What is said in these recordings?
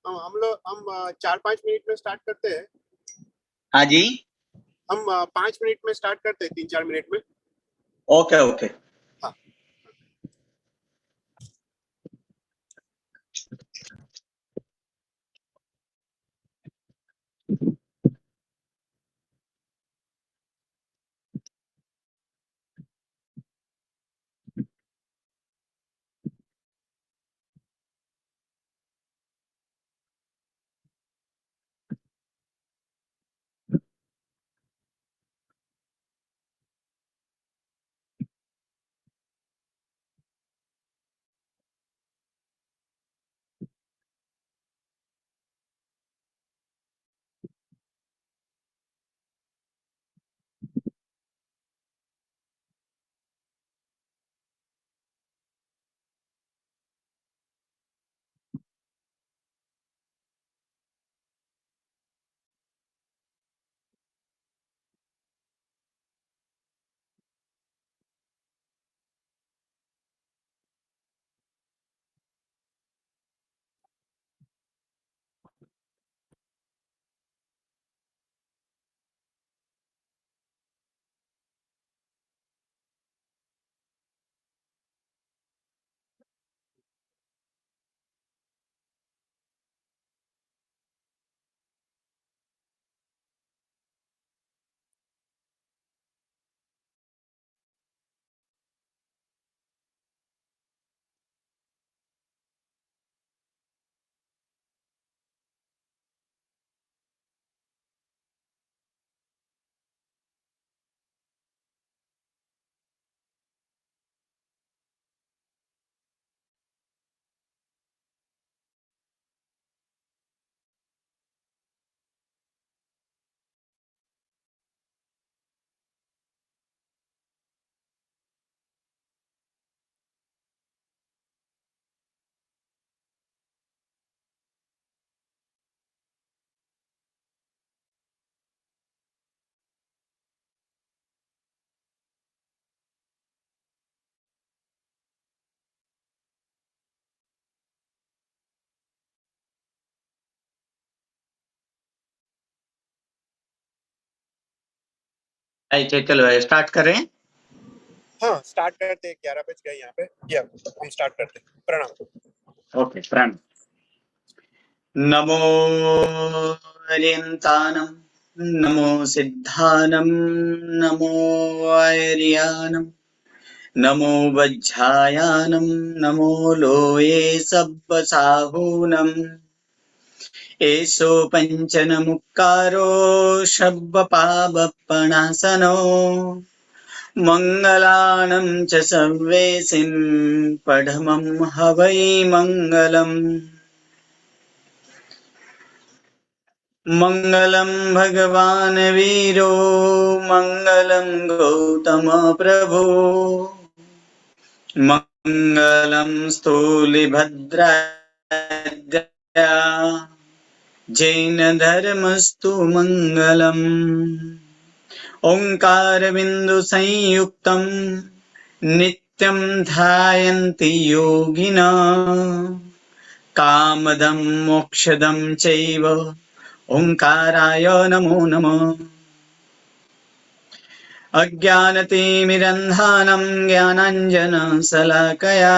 हम 4-5 मिनट में स्टार्ट करते हैं। हाँ जी, हम 5 मिनट में स्टार्ट करते हैं, 3-4 मिनट में। Okay okay. हाँ। चलो स्टार्ट करें। हाँ, स्टार्ट करते हैं। 11 बज गए यहाँ पे। या हम स्टार्ट करते हैं। प्रणाम। ओके, प्रणाम। नमो अर्यन्तानं, नमो सिद्धानं, नमो आर्यानं, नमो वज्झायानं, नमो लोये सब्बसाहूनं। एषो पञ्चनमुक्कारो शब्बपावप्पणासनो, मङ्गलानं च सव्वेसिं पढमं हवै मङ्गलम्। मङ्गलं भगवान् वीरो, मङ्गलं गौतम प्रभो, मङ्गलं स्थूलिभद्राद्या, जैन धर्मस्तु मङ्गलम्। ओङ्कारबिन्दु संयुक्तं नित्यं ध्यायन्ति योगिना, कामदं मोक्षदं चैव ओङ्काराय नमो नमः। अज्ञानतिमिरन्धानं ज्ञानाञ्जनशलाकया,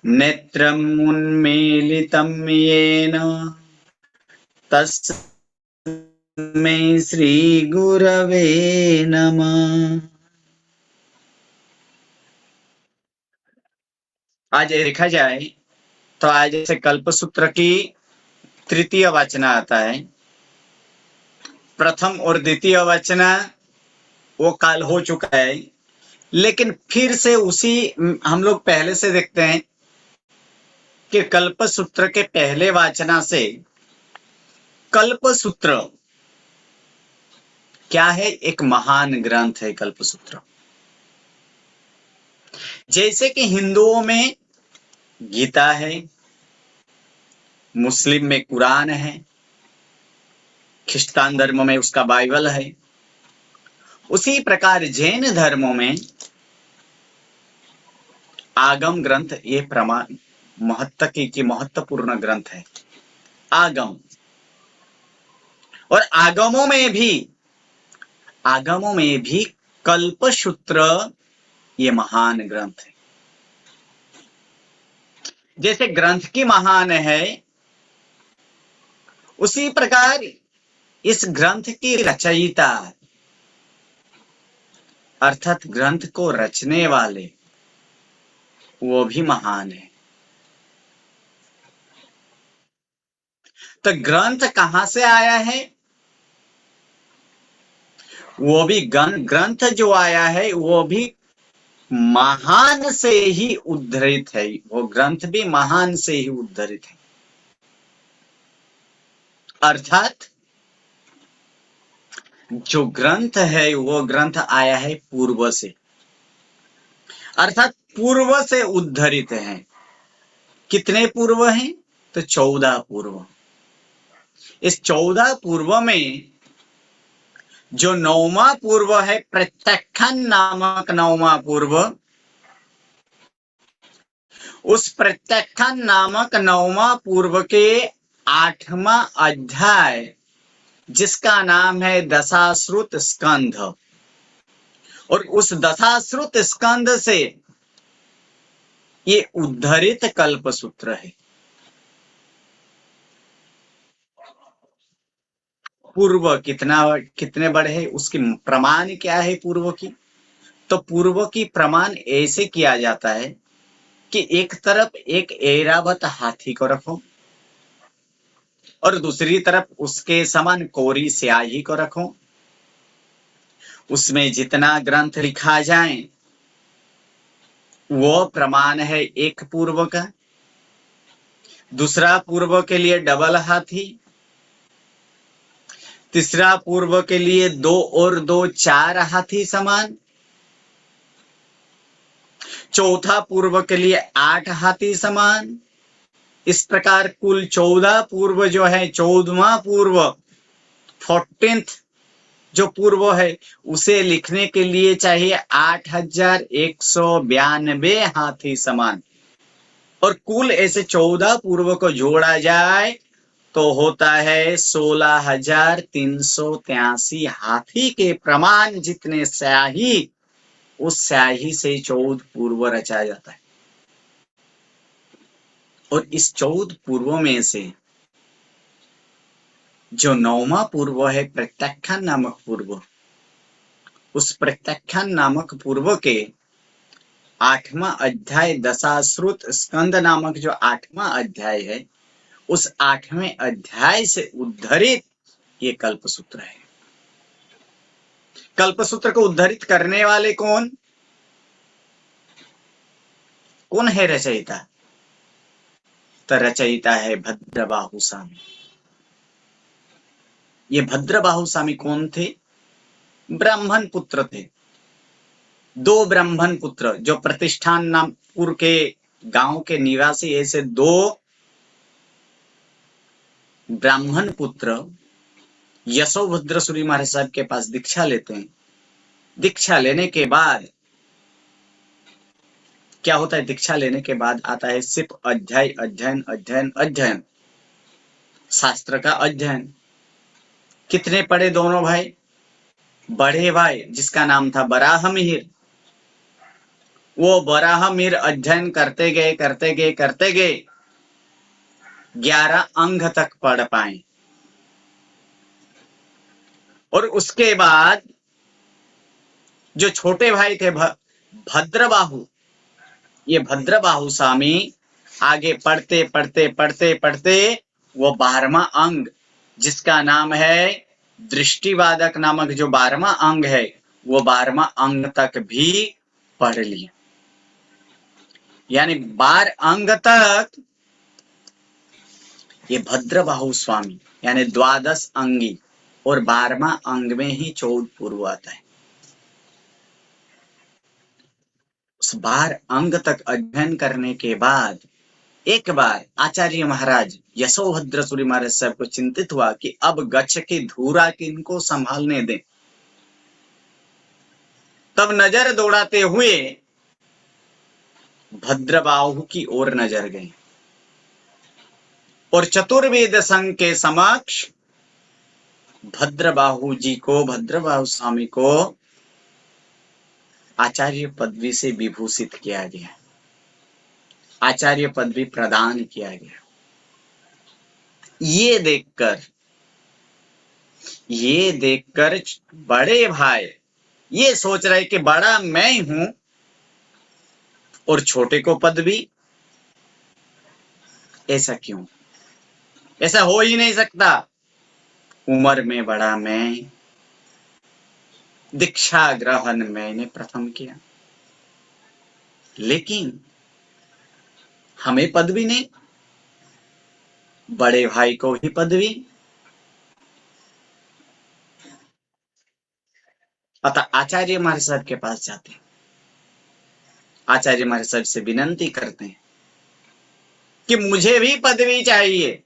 नेत्रम् उन्मीलितं येन तस्मै श्रीगुरवे नमः। आज देखा जाए तो आज से कल्पसूत्र की तृतीय वाचना आता है। प्रथम और द्वितीय वाचना वो काल हो चुका है, लेकिन फिर से उसी हम लोग पहले से देखते हैं कि कल्पसूत्र के पहले वाचना से कल्पसूत्र क्या है? एक महान ग्रंथ है कल्पसूत्र। जैसे कि हिंदुओं में गीता है, मुस्लिम में कुरान है, ख्रिस्तान धर्म में उसका बाइबल है, उसी प्रकार जैन धर्मों में आगम ग्रंथ ये प्रमाण महत्वपूर्ण ग्रंथ है आगम। और आगमों में भी कल्पसूत्र ये महान ग्रंथ है। जैसे ग्रंथ की महान है, उसी प्रकार इस ग्रंथ की रचयिता अर्थात ग्रंथ को रचने वाले वो भी महान है। तो ग्रंथ कहां से आया है? वो भी ग्रंथ जो आया है वो भी महान से ही उद्धृत है। वो ग्रंथ भी महान से ही उद्धृत है। अर्थात जो ग्रंथ है वो ग्रंथ आया है पूर्व से, अर्थात पूर्व से उद्धृत है। कितने पूर्व हैं? तो 14 पूर्व। इस 14 पूर्व में जो 9वां पूर्व है, प्रत्याख्यान नामक 9वां पूर्व, उस प्रत्याख्यान नामक 9वां पूर्व के 8वां अध्याय जिसका नाम है दशाश्रुत स्कंध, और उस दशाश्रुत स्कंध से ये उद्धृत कल्पसूत्र है। पूर्व कितने बड़े हैं, उसकी प्रमाण क्या है पूर्व की? तो पूर्व की प्रमाण ऐसे किया जाता है कि एक तरफ एक ऐरावत हाथी को रखो और दूसरी तरफ उसके समान कोरी स्याही को रखो। उसमें जितना ग्रंथ लिखा जाए वो प्रमाण है एक पूर्व का। दूसरा पूर्व के लिए डबल हाथी, तीसरा पूर्व के लिए 2 और 2 4 हाथी समान, चौथा पूर्व के लिए 8 हाथी समान। इस प्रकार कुल 14 पूर्व जो है, 14वां पूर्व 14th जो पूर्व है उसे लिखने के लिए चाहिए 8192 हाथी समान। और कुल ऐसे 14 पूर्व को जोड़ा जाए तो होता है 16,383 हाथी के प्रमाण जितने स्याही, उस स्याही से 14 पूर्व रचा जाता है। और इस 14 पूर्व में से जो 9वां पूर्व है प्रत्याख्यान नामक पूर्व, उस प्रत्याख्यान नामक पूर्व के 8वां अध्याय दशाश्रुत स्कंद नामक जो 8वां अध्याय है, उस 8वें अध्याय से उद्धृत ये कल्पसूत्र है। कल्पसूत्र को उद्धृत करने वाले कौन है रचयिता? तो रचयिता है भद्रबाहु स्वामी। ये भद्रबाहु स्वामी कौन थे? ब्राह्मण पुत्र थे। 2 ब्राह्मण पुत्र जो प्रतिष्ठान नामपुर के गांव के निवासी, ऐसे 2 ब्राह्मण पुत्र यशोभद्र सूरी महाराज साहब के पास दीक्षा लेते हैं। दीक्षा लेने के बाद क्या होता है? दीक्षा लेने के बाद आता है सिर्फ अध्ययन, शास्त्र का अध्ययन। कितने पढ़े दोनों भाई? बड़े भाई जिसका नाम था बराहमिहिर, वो बराहमिहिर अध्ययन करते गए 11 अंग तक पढ़ पाए। और उसके बाद जो छोटे भाई थे भद्रबाहु, ये भद्रबाहु स्वामी आगे पढ़ते वो 12वां अंग जिसका नाम है दृष्टिवादक नामक जो 12वां अंग है, वो 12वां अंग तक भी पढ़ लिया। यानी 12 अंग तक ये भद्रबाहु स्वामी यानी 12 अंगी, और 12वां अंग में ही 14 पूर्व आता है। उस 12 अंग तक अध्ययन करने के बाद एक बार आचार्य महाराज यशोभद्र सूरी महाराज साहब को चिंतित हुआ कि अब गच्छ की धूरा किनको संभालने दें। तब नजर दौड़ाते हुए भद्रबाहु की ओर नजर गई। और चतुर्वेद संघ के समक्ष भद्रबाहु जी को, भद्रबाहु स्वामी को आचार्य पदवी से विभूषित किया गया, आचार्य पदवी प्रदान किया गया। ये देखकर बड़े भाई ये सोच रहे कि बड़ा मैं हूं और छोटे को पदवी। ऐसा क्यों? ऐसा हो ही नहीं सकता। उम्र में बड़ा मैं, दीक्षा ग्रहण मैंने प्रथम किया, लेकिन हमें पदवी नहीं, बड़े भाई को ही पदवी। अतः आचार्य महाराज साहब के पास जाते हैं, आचार्य महाराज साहब से विनती करते हैं कि मुझे भी पदवी चाहिए।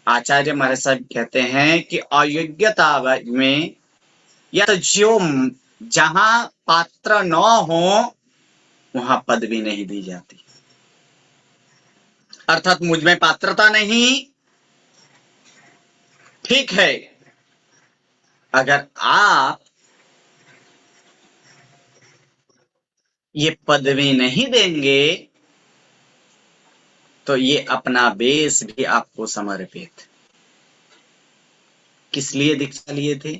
आचार्य महाराज साहब कहते हैं कि अयोग्यता में या तो जो जहां पात्र न हो वहां पदवी नहीं दी जाती, अर्थात मुझ में पात्रता नहीं। ठीक है, अगर आप ये पदवी नहीं देंगे तो ये अपना बेस भी आपको समर्पित। किस लिए दीक्षा लिए थे?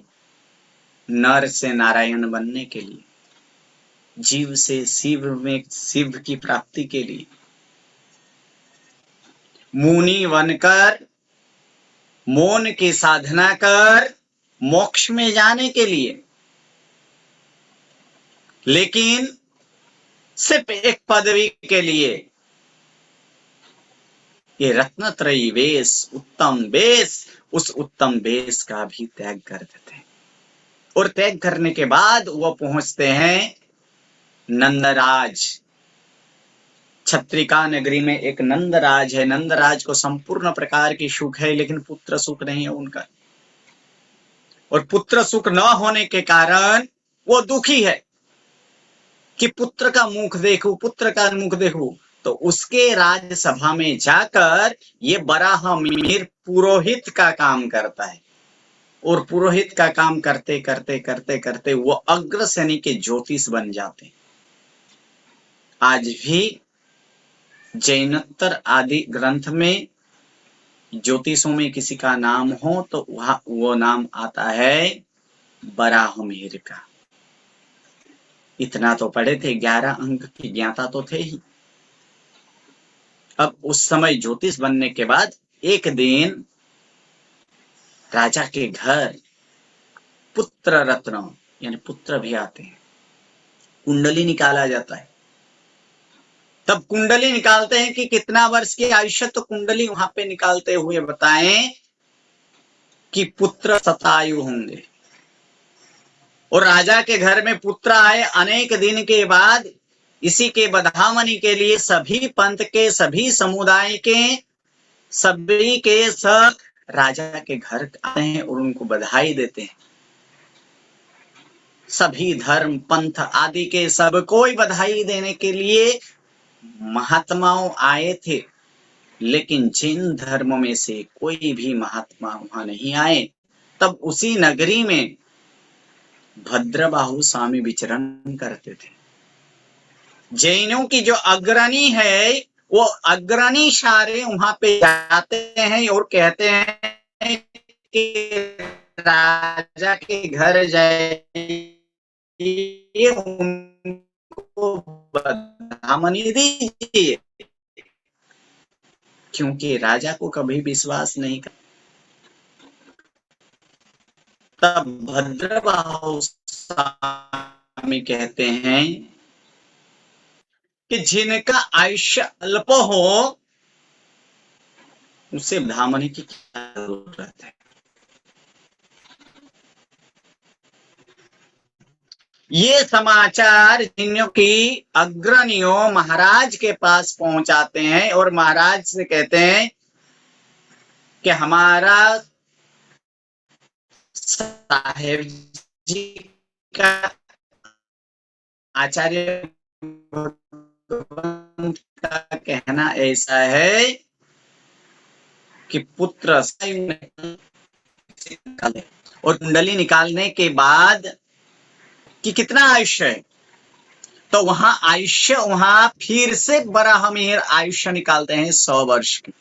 नर से नारायण बनने के लिए, जीव से शिव में शिव की प्राप्ति के लिए, मुनि बनकर मौन की साधना कर मोक्ष में जाने के लिए। लेकिन सिर्फ एक पदवी के लिए ये रत्नत्रयी वेश, उत्तम वेश, उस उत्तम वेश का भी त्याग कर देते हैं। और त्याग करने के बाद वो पहुंचते हैं नंदराज। छत्रिका नगरी में एक नंदराज है। नंदराज को संपूर्ण प्रकार की सुख है, लेकिन पुत्र सुख नहीं है उनका। और पुत्र सुख न होने के कारण वो दुखी है कि पुत्र का मुख देखूं, पुत्र का मुख देखूं। तो उसके राज्यसभा में जाकर ये बराहमिहिर पुरोहित का काम करता है। और पुरोहित का काम करते करते करते करते वो अग्रसेनी के ज्योतिष बन जाते हैं। आज भी जैनोत्तर आदि ग्रंथ में ज्योतिषों में किसी का नाम हो तो वहां वो नाम आता है बराहमिहिर का। इतना तो पढ़े थे, 11 अंक की ज्ञाता तो थे ही। अब उस समय ज्योतिष बनने के बाद एक दिन राजा के घर पुत्र रत्न यानी पुत्र भी आते हैं। कुंडली निकाला जाता है। तब कुंडली निकालते हैं कि कितना वर्ष की आयुष्य, तो कुंडली वहां पे निकालते हुए बताएं कि पुत्र शतायु होंगे। और राजा के घर में पुत्र आए अनेक दिन के बाद। इसी के बधामनी के लिए सभी पंथ के, सभी समुदाय के, सभी के सब राजा के घर आते हैं और उनको बधाई देते हैं। सभी धर्म पंथ आदि के सब कोई बधाई देने के लिए महात्माओं आए थे, लेकिन जिन धर्म में से कोई भी महात्मा वहां नहीं आए। तब उसी नगरी में भद्रबाहु स्वामी विचरण करते थे। जैनों की जो अग्रणी है वो अग्रणी सारे वहां पे जाते हैं और कहते हैं कि राजा के घर जाइए, उनको बधामनी दीजिए, क्योंकि राजा को कभी विश्वास नहीं कर। तब भद्रबाहु स्वामी कहते हैं कि जिनका आयुष्य अल्प हो उसे बधामनी की क्या जरूरत है। ये समाचार जिन्हों की अग्रणियों महाराज के पास पहुंचाते हैं और महाराज से कहते हैं कि हमारा साहेब जी का आचार्य का कहना ऐसा है कि पुत्र निकाले, और कुंडली निकालने के बाद कि कितना आयुष्य है, तो वहां आयुष्य, वहां फिर से बराहमिहिर आयुष्य निकालते हैं 100 वर्ष की।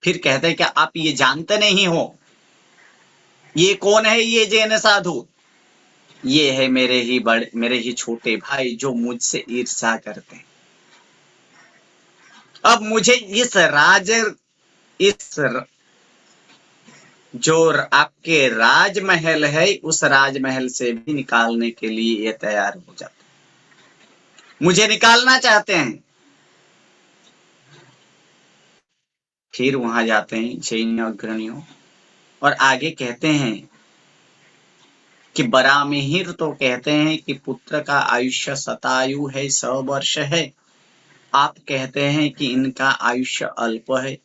फिर कहते हैं कि आप ये जानते नहीं हो, ये कौन है ये जैन साधु? ये है मेरे ही छोटे भाई जो मुझसे ईर्ष्या करते हैं। अब मुझे जो आपके राजमहल है, उस राजमहल से भी निकालने के लिए ये तैयार हो जाते हैं, मुझे निकालना चाहते हैं। फिर वहां जाते हैं जैन अग्रणियों, और आगे कहते हैं कि बराहमिहिर तो कहते हैं कि पुत्र का आयुष्य शतायु है, 100 वर्ष है। आप कहते हैं कि इनका आयुष्य अल्प है।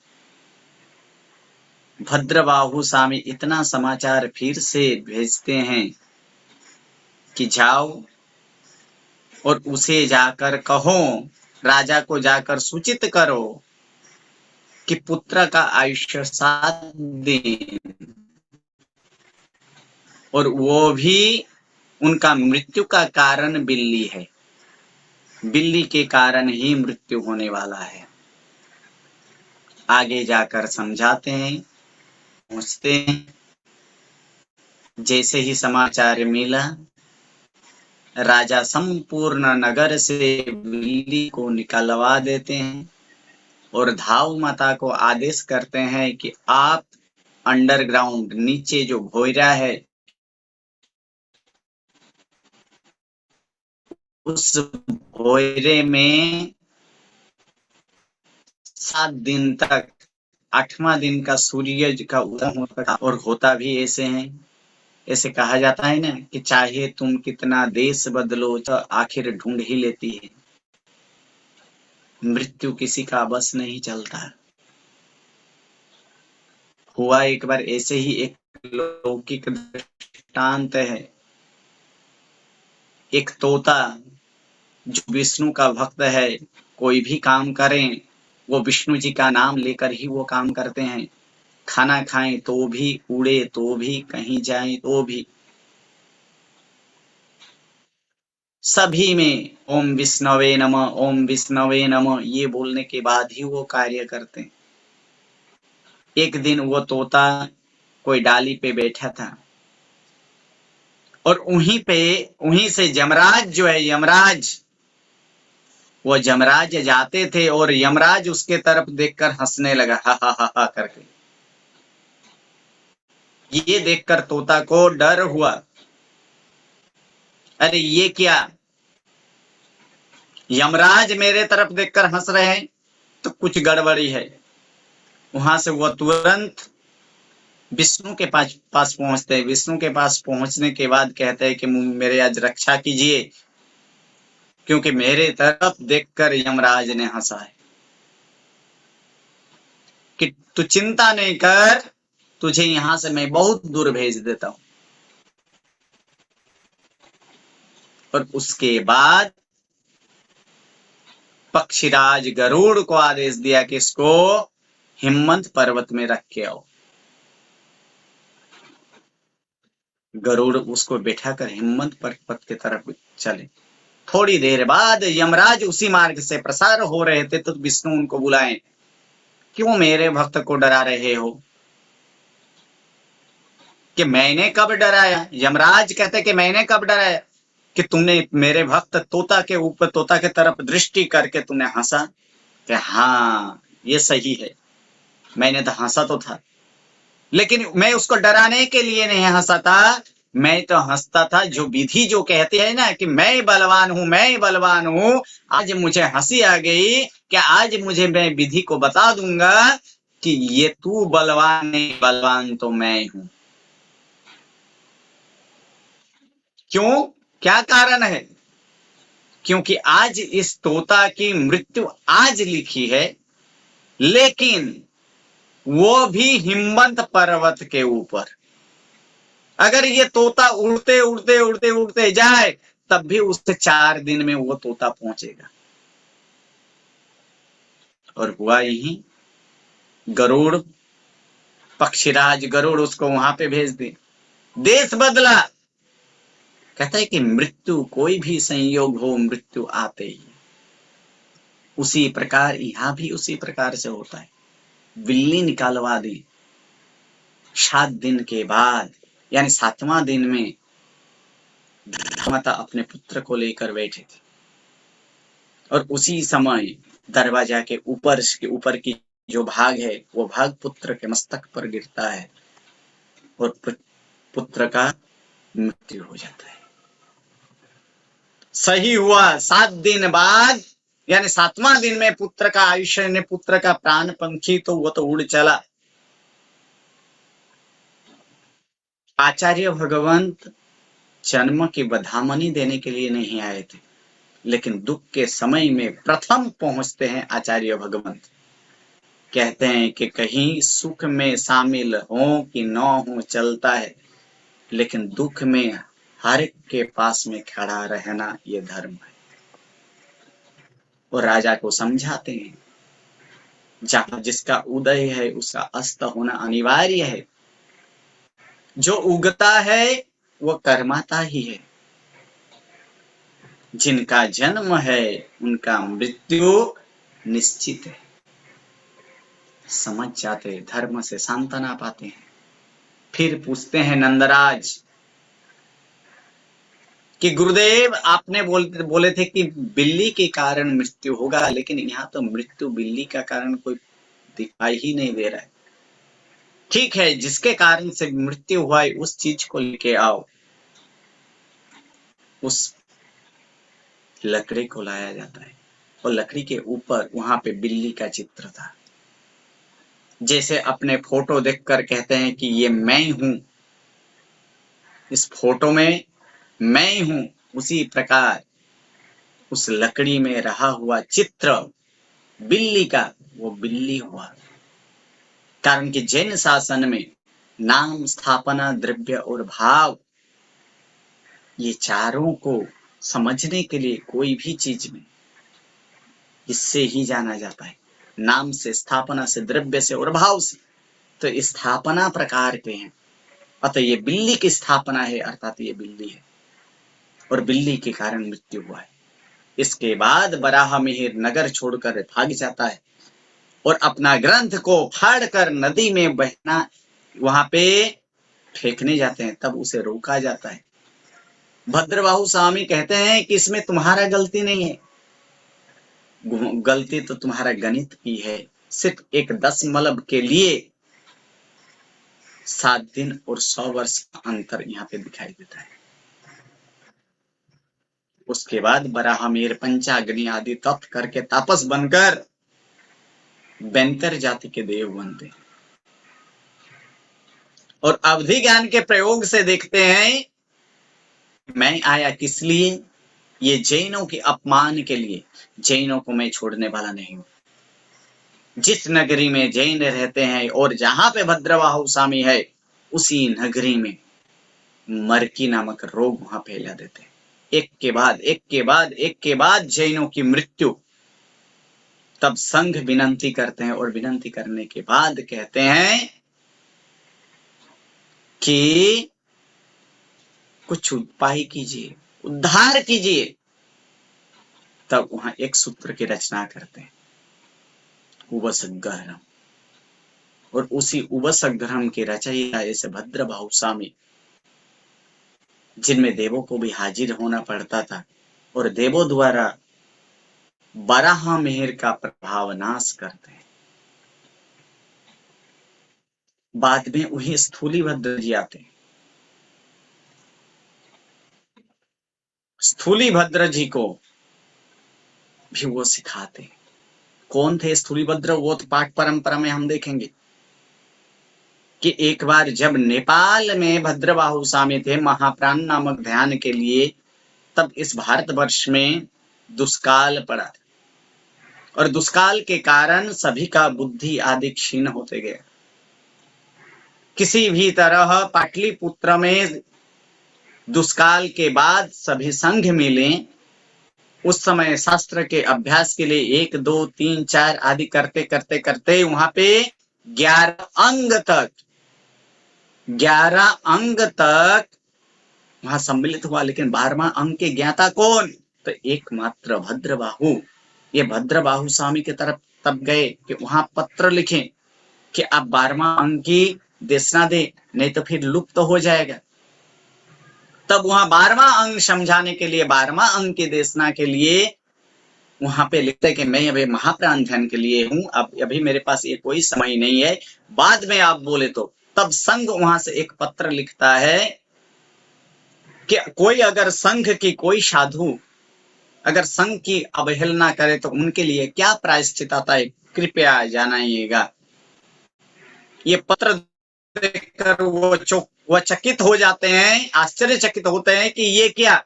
भद्रबाहु स्वामी इतना समाचार फिर से भेजते हैं कि जाओ और उसे जाकर कहो, राजा को जाकर सूचित करो कि पुत्र का आयुष्य 7 दिन, और वो भी उनका मृत्यु का कारण बिल्ली है, बिल्ली के कारण ही मृत्यु होने वाला है। आगे जाकर समझाते हैं, पहुंचते हैं। जैसे ही समाचार मिला, राजा संपूर्ण नगर से बिल्ली को निकलवा देते हैं और धाव माता को आदेश करते हैं कि आप अंडरग्राउंड, नीचे जो भोयरा है, उस भोयरे में 7 दिन तक, 8वां दिन का सूर्य का उदय होता, और होता भी ऐसे हैं। ऐसे कहा जाता है ना कि चाहे तुम कितना देश बदलो तो आखिर ढूंढ ही लेती है। मृत्यु किसी का बस नहीं चलता। हुआ एक बार ऐसे ही, एक लौकिक दृष्टांत है। एक तोता जो विष्णु का भक्त है, कोई भी काम करें वो विष्णु जी का नाम लेकर ही वो काम करते हैं। खाना खाएं तो भी, उड़े तो भी, कहीं जाएं तो भी, सभी में ओम विष्णवे नमः, ओम विष्णवे नमः ये बोलने के बाद ही वो कार्य करते हैं। एक दिन वो तोता कोई डाली पे बैठा था, और उहीं से यमराज जो है, वो यमराज जाते थे, और यमराज उसके तरफ देखकर हंसने लगा, हा हा हा हा करके। ये देखकर तोता को डर हुआ, अरे ये क्या, यमराज मेरे तरफ देखकर हंस रहे हैं, तो कुछ गड़बड़ी है। वहां से वो तुरंत विष्णु के पास पहुंचते हैं। विष्णु के पास पहुंचने के बाद कहते हैं कि मेरे आज रक्षा कीजिए, क्योंकि मेरे तरफ देखकर यमराज ने हंसा है। कि तू चिंता नहीं कर, तुझे यहां से मैं बहुत दूर भेज देता हूं। और उसके बाद पक्षीराज गरुड़ को आदेश दिया कि इसको हिम्मत पर्वत में रख के आओ। गरुड़ उसको बैठाकर हिम्मत पर्वत की तरफ चले। थोड़ी देर बाद यमराज उसी मार्ग से प्रसार हो रहे थे, तो विष्णु उनको बुलाए, क्यों मेरे भक्त को डरा रहे हो? कि मैंने कब डराया? यमराज कहते कि मैंने कब डराया? कि तुमने मेरे भक्त तोता के ऊपर, तोता के तरफ दृष्टि करके तुमने हंसा। कि हाँ ये सही है, मैंने तो हंसा तो था, लेकिन मैं उसको डराने के लिए नहीं हंसा था। मैं तो हंसता था जो विधि जो कहते हैं ना कि मैं बलवान हूं, मैं बलवान हूं। आज मुझे हंसी आ गई कि आज मैं विधि को बता दूंगा कि ये तू बलवान नहीं, बलवान तो मैं हूं। क्यों? क्या कारण है? क्योंकि आज इस तोता की मृत्यु आज लिखी है, लेकिन वो भी हिम्मत पर्वत के ऊपर। अगर ये तोता उड़ते उड़ते उड़ते उड़ते जाए, तब भी उससे 4 दिन में वो तोता पहुंचेगा। और हुआ यही गरुड़, पक्षीराज गरुड़ उसको वहां पे भेज दिए। देश बदला। कहता है कि मृत्यु, कोई भी संयोग हो, मृत्यु आते ही। उसी प्रकार यहां भी उसी प्रकार से होता है। बिल्ली निकालवा दी 7 दिन के बाद, यानी 7वां दिन में माता अपने पुत्र को लेकर बैठे थे और उसी समय दरवाजा के ऊपर की जो भाग है वो भाग पुत्र के मस्तक पर गिरता है और पुत्र का मृत्यु हो जाता है। सही हुआ। 7 दिन बाद, यानी 7वां दिन में पुत्र का आयुष्य ने, पुत्र का प्राण पंखी तो वो तो उड़ चला। आचार्य भगवंत जन्म की बधामनी देने के लिए नहीं आए थे, लेकिन दुख के समय में प्रथम पहुंचते हैं आचार्य भगवंत। कहते हैं कि कहीं सुख में शामिल हो कि न हो चलता है, लेकिन दुख में हर एक के पास में खड़ा रहना ये धर्म है। और राजा को समझाते हैं, जहां जिसका उदय है उसका अस्त होना अनिवार्य है। जो उगता है वो कर्माता ही है। जिनका जन्म है उनका मृत्यु निश्चित है। समझ जाते, धर्म से सांत्वना पाते हैं। फिर पूछते हैं नंदराज कि गुरुदेव आपने बोले थे कि बिल्ली के कारण मृत्यु होगा, लेकिन यहाँ तो मृत्यु बिल्ली का कारण कोई दिखाई ही नहीं दे रहा है। ठीक है, जिसके कारण से मृत्यु हुआ है उस चीज को लेके आओ। उस लकड़ी को लाया जाता है और लकड़ी के ऊपर वहां पे बिल्ली का चित्र था। जैसे अपने फोटो देखकर कहते हैं कि ये मैं हूं, इस फोटो में मैं हूं, उसी प्रकार उस लकड़ी में रहा हुआ चित्र बिल्ली का, वो बिल्ली हुआ। कारण कि जैन शासन में नाम, स्थापना, द्रव्य और भाव, ये चारों को समझने के लिए कोई भी चीज में इससे ही जाना जाता है। नाम से, स्थापना से, द्रव्य से और भाव से। तो स्थापना प्रकार के हैं, अतः ये बिल्ली की स्थापना है, अर्थात ये बिल्ली है और बिल्ली के कारण मृत्यु हुआ है। इसके बाद बराह मिहिर नगर छोड़कर भाग जाता है और अपना ग्रंथ को फाड़कर नदी में बहना वहां पे फेंकने जाते हैं, तब उसे रोका जाता है। भद्रबाहु स्वामी कहते हैं कि इसमें तुम्हारा गलती नहीं है, गलती तो तुम्हारा गणित की है। सिर्फ एक 10 मलब के लिए 7 दिन और 100 वर्ष का अंतर यहाँ पे दिखाई देता है। उसके बाद बराहमीर पंचाग्नि आदि तप करके तापस बनकर बैंकर जाति के देव बनते हैं और अवधि ज्ञान के प्रयोग से देखते हैं मैं आया किस लिए। ये जैनों के अपमान के लिए। जैनों को मैं छोड़ने वाला नहीं हूं। जिस नगरी में जैन रहते हैं और जहां पे भद्रबाहु स्वामी है, उसी नगरी में मरकी नामक रोग वहां फैला देते हैं। एक के बाद एक के बाद एक के बाद जैनों की मृत्यु। तब संघ विनंती करते हैं और विनंती करने के बाद कहते हैं कि कुछ उपाय कीजिए, उद्धार कीजिए। तब वहां एक सूत्र की रचना करते हैं, उवसग्रहम। और उसी उवसग्रहम के रचयिता ऐसे भद्रबाहु स्वामी, जिनमें देवों को भी हाजिर होना पड़ता था और देवों द्वारा बराह मिहिर का प्रभाव नाश करते हैं। बाद में वही स्थूलीभद्र जी आते हैं। स्थूलीभद्र जी को भी वो सिखाते हैं। कौन थे स्थूलीभद्र? वो तो पाठ परंपरा में हम देखेंगे कि एक बार जब नेपाल में भद्रबाहु स्वामी थे महाप्राण नामक ध्यान के लिए, तब इस भारतवर्ष में दुष्काल पड़ा था और दुष्काल के कारण सभी का बुद्धि आदि क्षीण होते गए। किसी भी तरह पाटलिपुत्र में दुष्काल के बाद सभी संघ मिले। उस समय शास्त्र के अभ्यास के लिए 1, 2, 3, 4 आदि करते करते करते वहां पे 11 अंग तक, 11 अंग तक वहां सम्मिलित हुआ, लेकिन 12वां अंग के ज्ञाता कौन? तो एकमात्र भद्रबाहु। ये भद्रबाहु स्वामी की तरफ तब गए कि वहां पत्र लिखें कि आप 12वां अंग की देशना दे, नहीं तो फिर लुप्त हो जाएगा। तब वहां 12वां अंग समझाने के लिए, 12वां अंग की देशना के लिए वहां पे लिखते कि मैं अभी महाप्राण ध्यान के लिए हूं, अब अभी मेरे पास ये कोई समय नहीं है, बाद में आप बोले तो। तब संघ वहां से एक पत्र लिखता है कि कोई अगर संघ की कोई साधु अगर संघ की अवहेलना करे तो उनके लिए क्या प्रायश्चित आता है, कृपया जानाइएगा। ये पत्र देखकर वो चकित हो जाते हैं, आश्चर्यचकित होते हैं कि ये क्या।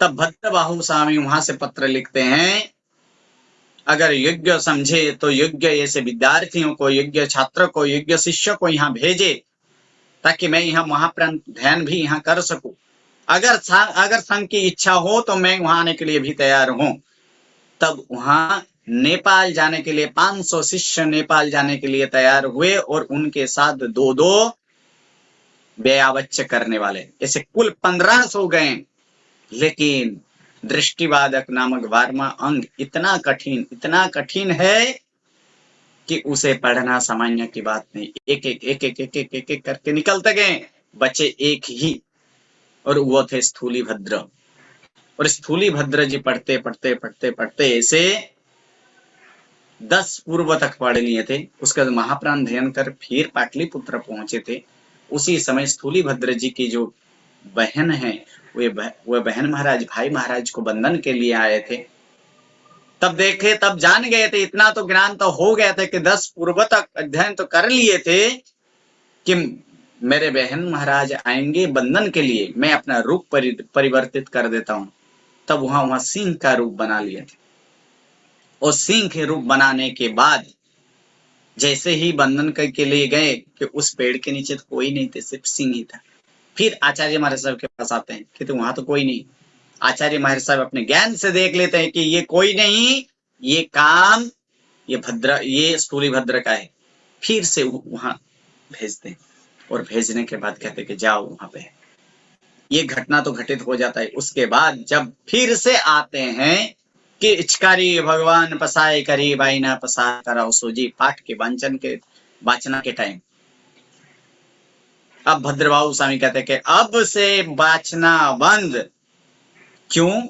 तब भद्रबाहु स्वामी वहां से पत्र लिखते हैं, अगर योग्य समझे तो योग्य ऐसे विद्यार्थियों को, योग्य छात्र को, योग्य शिष्य को यहाँ भेजे, ताकि मैं यहाँ महाप्राण ध्यान भी यहाँ कर सकूं। अगर संघ की इच्छा हो तो मैं वहां आने के लिए भी तैयार हूं। तब वहां नेपाल जाने के लिए 500 शिष्य नेपाल जाने के लिए तैयार हुए, और उनके साथ 2-2 व्यावच्य करने वाले, ऐसे कुल 1500 गए। लेकिन दृष्टिवादक नामक 12वां अंग इतना कठिन है कि उसे पढ़ना सामान्य की बात नहीं। एक करके निकलते गए, बचे एक ही, और वो थे स्थूली भद्र। और स्थूली भद्र जी पढ़ते ऐसे 10 पूर्व तक पढ़ लिए थे। उसके बाद महाप्राण ध्यान कर फिर पाटलिपुत्र पहुंचे थे। उसी समय स्थूली भद्र जी की जो बहन है, वे बहन महाराज भाई महाराज को बंधन के लिए आए थे। तब देखे, तब जान गए थे, इतना तो ज्ञान तो हो गया था कि 10 पूर्व तक अध्ययन तो कर लिए थे कि मेरे बहन महाराज आएंगे बंधन के लिए, मैं अपना रूप परिवर्तित कर देता हूं। तब वहां सिंह का रूप बना लिए थे। और सिंह के रूप बनाने के बाद जैसे ही बंधन के लिए गए कि उस पेड़ के नीचे तो कोई नहीं थे, सिर्फ सिंह ही था। फिर आचार्य महाराज साहब के पास आते हैं कि तो वहां तो कोई नहीं। आचार्य महाराज साहब अपने ज्ञान से देख लेते हैं कि ये कोई नहीं, ये काम ये स्थूली भद्र का है। फिर से वहां भेजते हैं, और भेजने के बाद कहते कि जाओ वहां पे। ये घटना तो घटित हो जाता है। उसके बाद जब फिर से आते हैं कि इचकारी भगवान पसाए करी बाइना पसा कराओ सोजी, पाठ के वाचना के टाइम अब भद्रबाहु स्वामी कहते हैं कि अब से वाचना बंद। क्यों?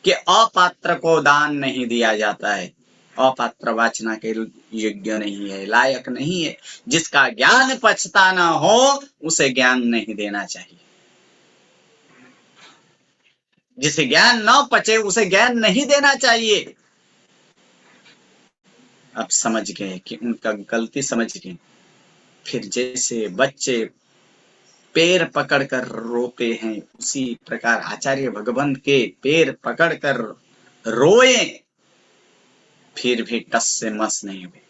कि अपात्र को दान नहीं दिया जाता है, अपात्र वाचना के योग्य नहीं है, लायक नहीं है। जिसका ज्ञान पचता ना हो उसे ज्ञान नहीं देना चाहिए। जिसे ज्ञान न पचे उसे ज्ञान नहीं देना चाहिए। अब समझ गए कि उनका गलती समझ गए। फिर जैसे बच्चे पैर पकड़कर रोते हैं, उसी प्रकार आचार्य भगवंत के पैर पकड़कर रोए, फिर भी टस से मस नहीं हुए।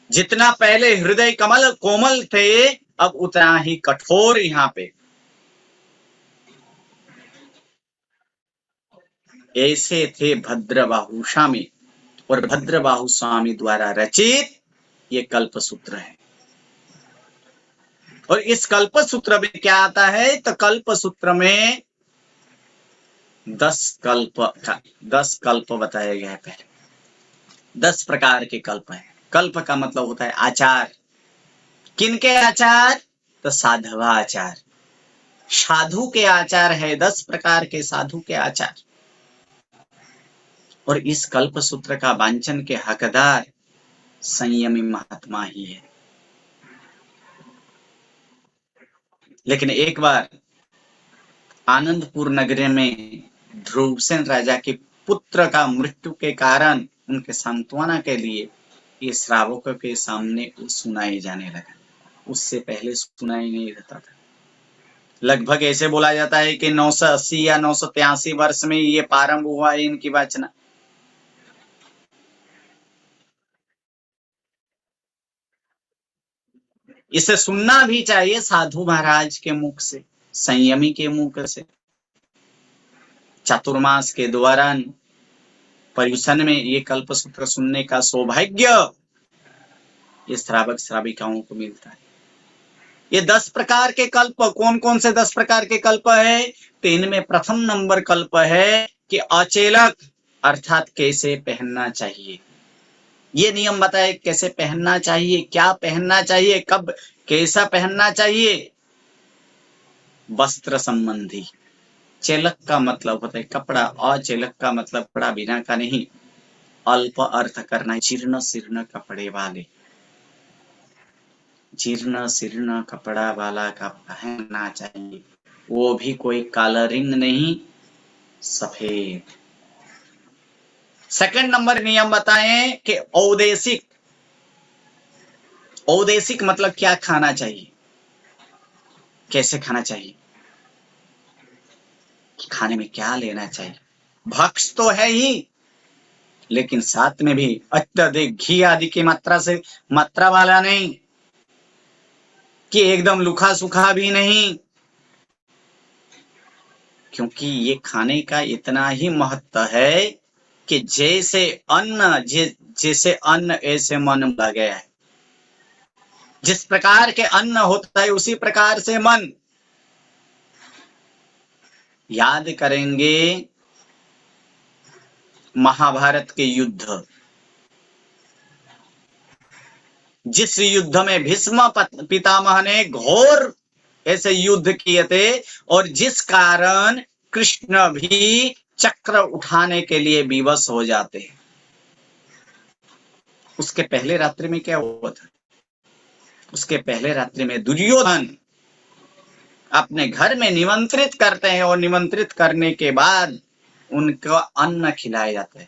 जितना पहले हृदय कमल कोमल थे, अब उतना ही कठोर यहाँ पे। ऐसे थे भद्रबाहु स्वामी, और भद्रबाहु स्वामी द्वारा रचित ये कल्प सूत्र है। और इस कल्प सूत्र में क्या आता है? तो कल्प सूत्र में 10 कल्प बताया गया है। पहले 10 प्रकार के कल्प है। कल्प का मतलब होता है आचार। किनके आचार? तो साधवा आचार, साधु के आचार है। 10 प्रकार के साधु के आचार। और इस कल्प सूत्र का वांचन के हकदार संयमी महात्मा ही है। लेकिन एक बार आनंदपुर नगरी में ध्रुवसेन राजा के पुत्र का मृत्यु के कारण उनके सांत्वना के लिए ये श्रावकों के सामने सुनाई जाने लगा। उससे पहले सुनाई नहीं देता था। लगभग ऐसे बोला जाता है कि 980 या 983 वर्ष में ये प्रारंभ हुआ है इनकी वाचना। इसे सुनना भी चाहिए साधु महाराज के मुख से, संयमी के मुख से। चातुर्मास के दौरान पर्युषण में ये कल्प सूत्र सुनने का सौभाग्य ये श्रावक श्राविकाओं को मिलता है। ये 10 प्रकार के कल्प कौन कौन से 10 प्रकार के कल्प है? तो इनमें प्रथम नंबर कल्प है कि अचेलक अर्थात कैसे पहनना चाहिए। ये नियम बताए कैसे पहनना चाहिए, क्या पहनना चाहिए, कब कैसा पहनना चाहिए। वस्त्र संबंधी। चेलक का मतलब होता है कपड़ा, अचेलक का मतलब कपड़ा बिना का नहीं, अल्प अर्थ करना, जीर्ण शीर्ण कपड़े वाले, जीर्ण शीर्ण कपड़ा वाला का पहनना चाहिए, वो भी कोई कलरिंग नहीं, सफेद। सेकंड नंबर नियम बताएं कि औदेशिक। औदेशिक मतलब क्या खाना चाहिए, कैसे खाना चाहिए, खाने में क्या लेना चाहिए। भक्ष तो है ही, लेकिन साथ में भी अत्यधिक घी आदि की मात्रा वाला नहीं, कि एकदम लुखा सुखा भी नहीं, क्योंकि ये खाने का इतना ही महत्व है कि जैसे अन्न ऐसे मन बोला गया है। जिस प्रकार के अन्न होता है उसी प्रकार से मन। याद करेंगे महाभारत के युद्ध, जिस युद्ध में भीष्म पितामह ने घोर ऐसे युद्ध किए थे और जिस कारण कृष्ण भी चक्र उठाने के लिए विवश हो जाते हैं। उसके पहले रात्रि में क्या हुआ था? उसके पहले रात्रि में दुर्योधन अपने घर में निमंत्रित करते हैं और निमंत्रित करने के बाद उनका अन्न खिलाया जाता है,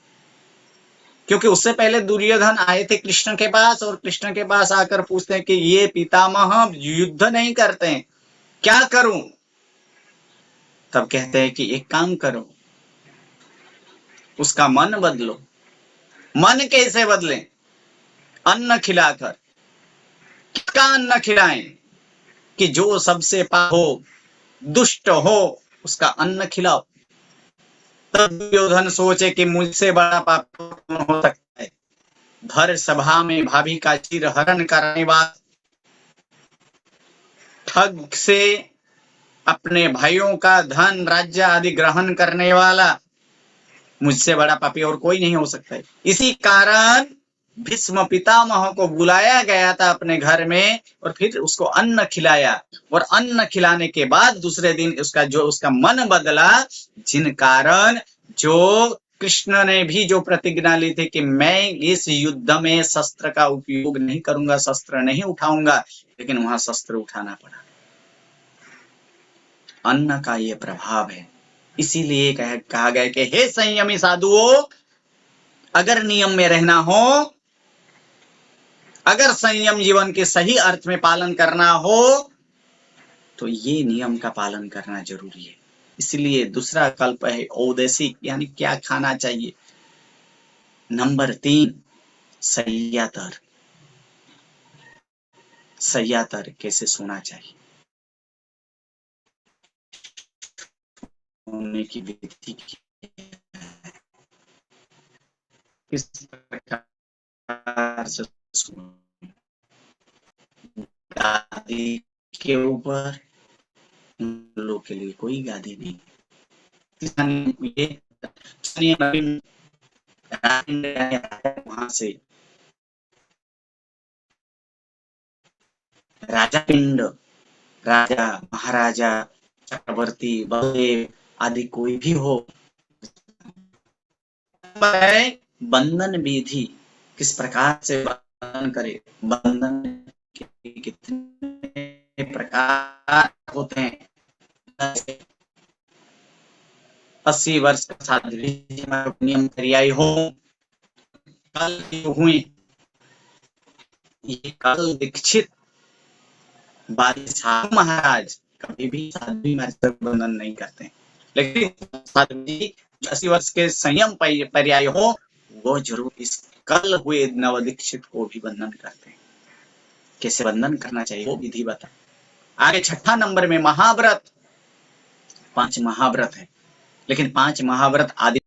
क्योंकि उससे पहले दुर्योधन आए थे कृष्ण के पास और कृष्ण के पास आकर पूछते हैं कि ये पितामह युद्ध नहीं करते हैं, क्या करूं? तब कहते हैं कि एक काम करो, उसका मन बदलो। मन कैसे बदले? अन्न खिलाकर। किसका अन्न खिलाएं? कि जो सबसे पाप हो, दुष्ट हो, उसका अन्न खिलाओ। तब दुर्योधन सोचे कि मुझसे बड़ा पाप कौन हो सकता है। भर सभा में भाभी का चिर हरण करने वाला, ठग से अपने भाइयों का धन राज्य आदि ग्रहण करने वाला, मुझसे बड़ा पापी और कोई नहीं हो सकता है। इसी कारण भीष्म पितामह को बुलाया गया था अपने घर में और फिर उसको अन्न खिलाया, और अन्न खिलाने के बाद दूसरे दिन उसका मन बदला, जिन कारण जो कृष्ण ने भी जो प्रतिज्ञा ली थी कि मैं इस युद्ध में शस्त्र का उपयोग नहीं करूंगा, शस्त्र नहीं उठाऊंगा, लेकिन वहां शस्त्र उठाना पड़ा। अन्न का ये प्रभाव है। इसीलिए कहा गया कि हे संयमी साधुओं, अगर नियम में रहना हो, अगर संयम जीवन के सही अर्थ में पालन करना हो, तो ये नियम का पालन करना जरूरी है। इसलिए दूसरा कल्प है औदेशिक, यानी क्या खाना चाहिए। नंबर 3, सह्यातर। सह्यातर कैसे सोना चाहिए, सोने की विधि किस प्रकार से गादी के ऊपर, लोग के लिए कोई गादी नहीं। वहां से राजा पिंड, राजा महाराजा चक्रवर्ती बलदेव आदि कोई भी हो, बंधन विधि किस प्रकार से बंधन करे, बंधन के कितने प्रकार होते हैं। 80 वर्ष का साध्वी नियम क्रियाई हो, कल हुई, ये कल दीक्षित बादशाह महाराज कभी भी साध्वी महाराज बंधन नहीं करते, लेकिन साध्वी 80 वर्ष के संयम पर्याय हो, वो जरूर इस कल हुए नवदीक्षित को भी बंधन करते हैं। कैसे बंधन करना चाहिए वो विधि बता। आगे छठा नंबर में महाव्रत। 5 महाव्रत है, लेकिन 5 महाव्रत आदि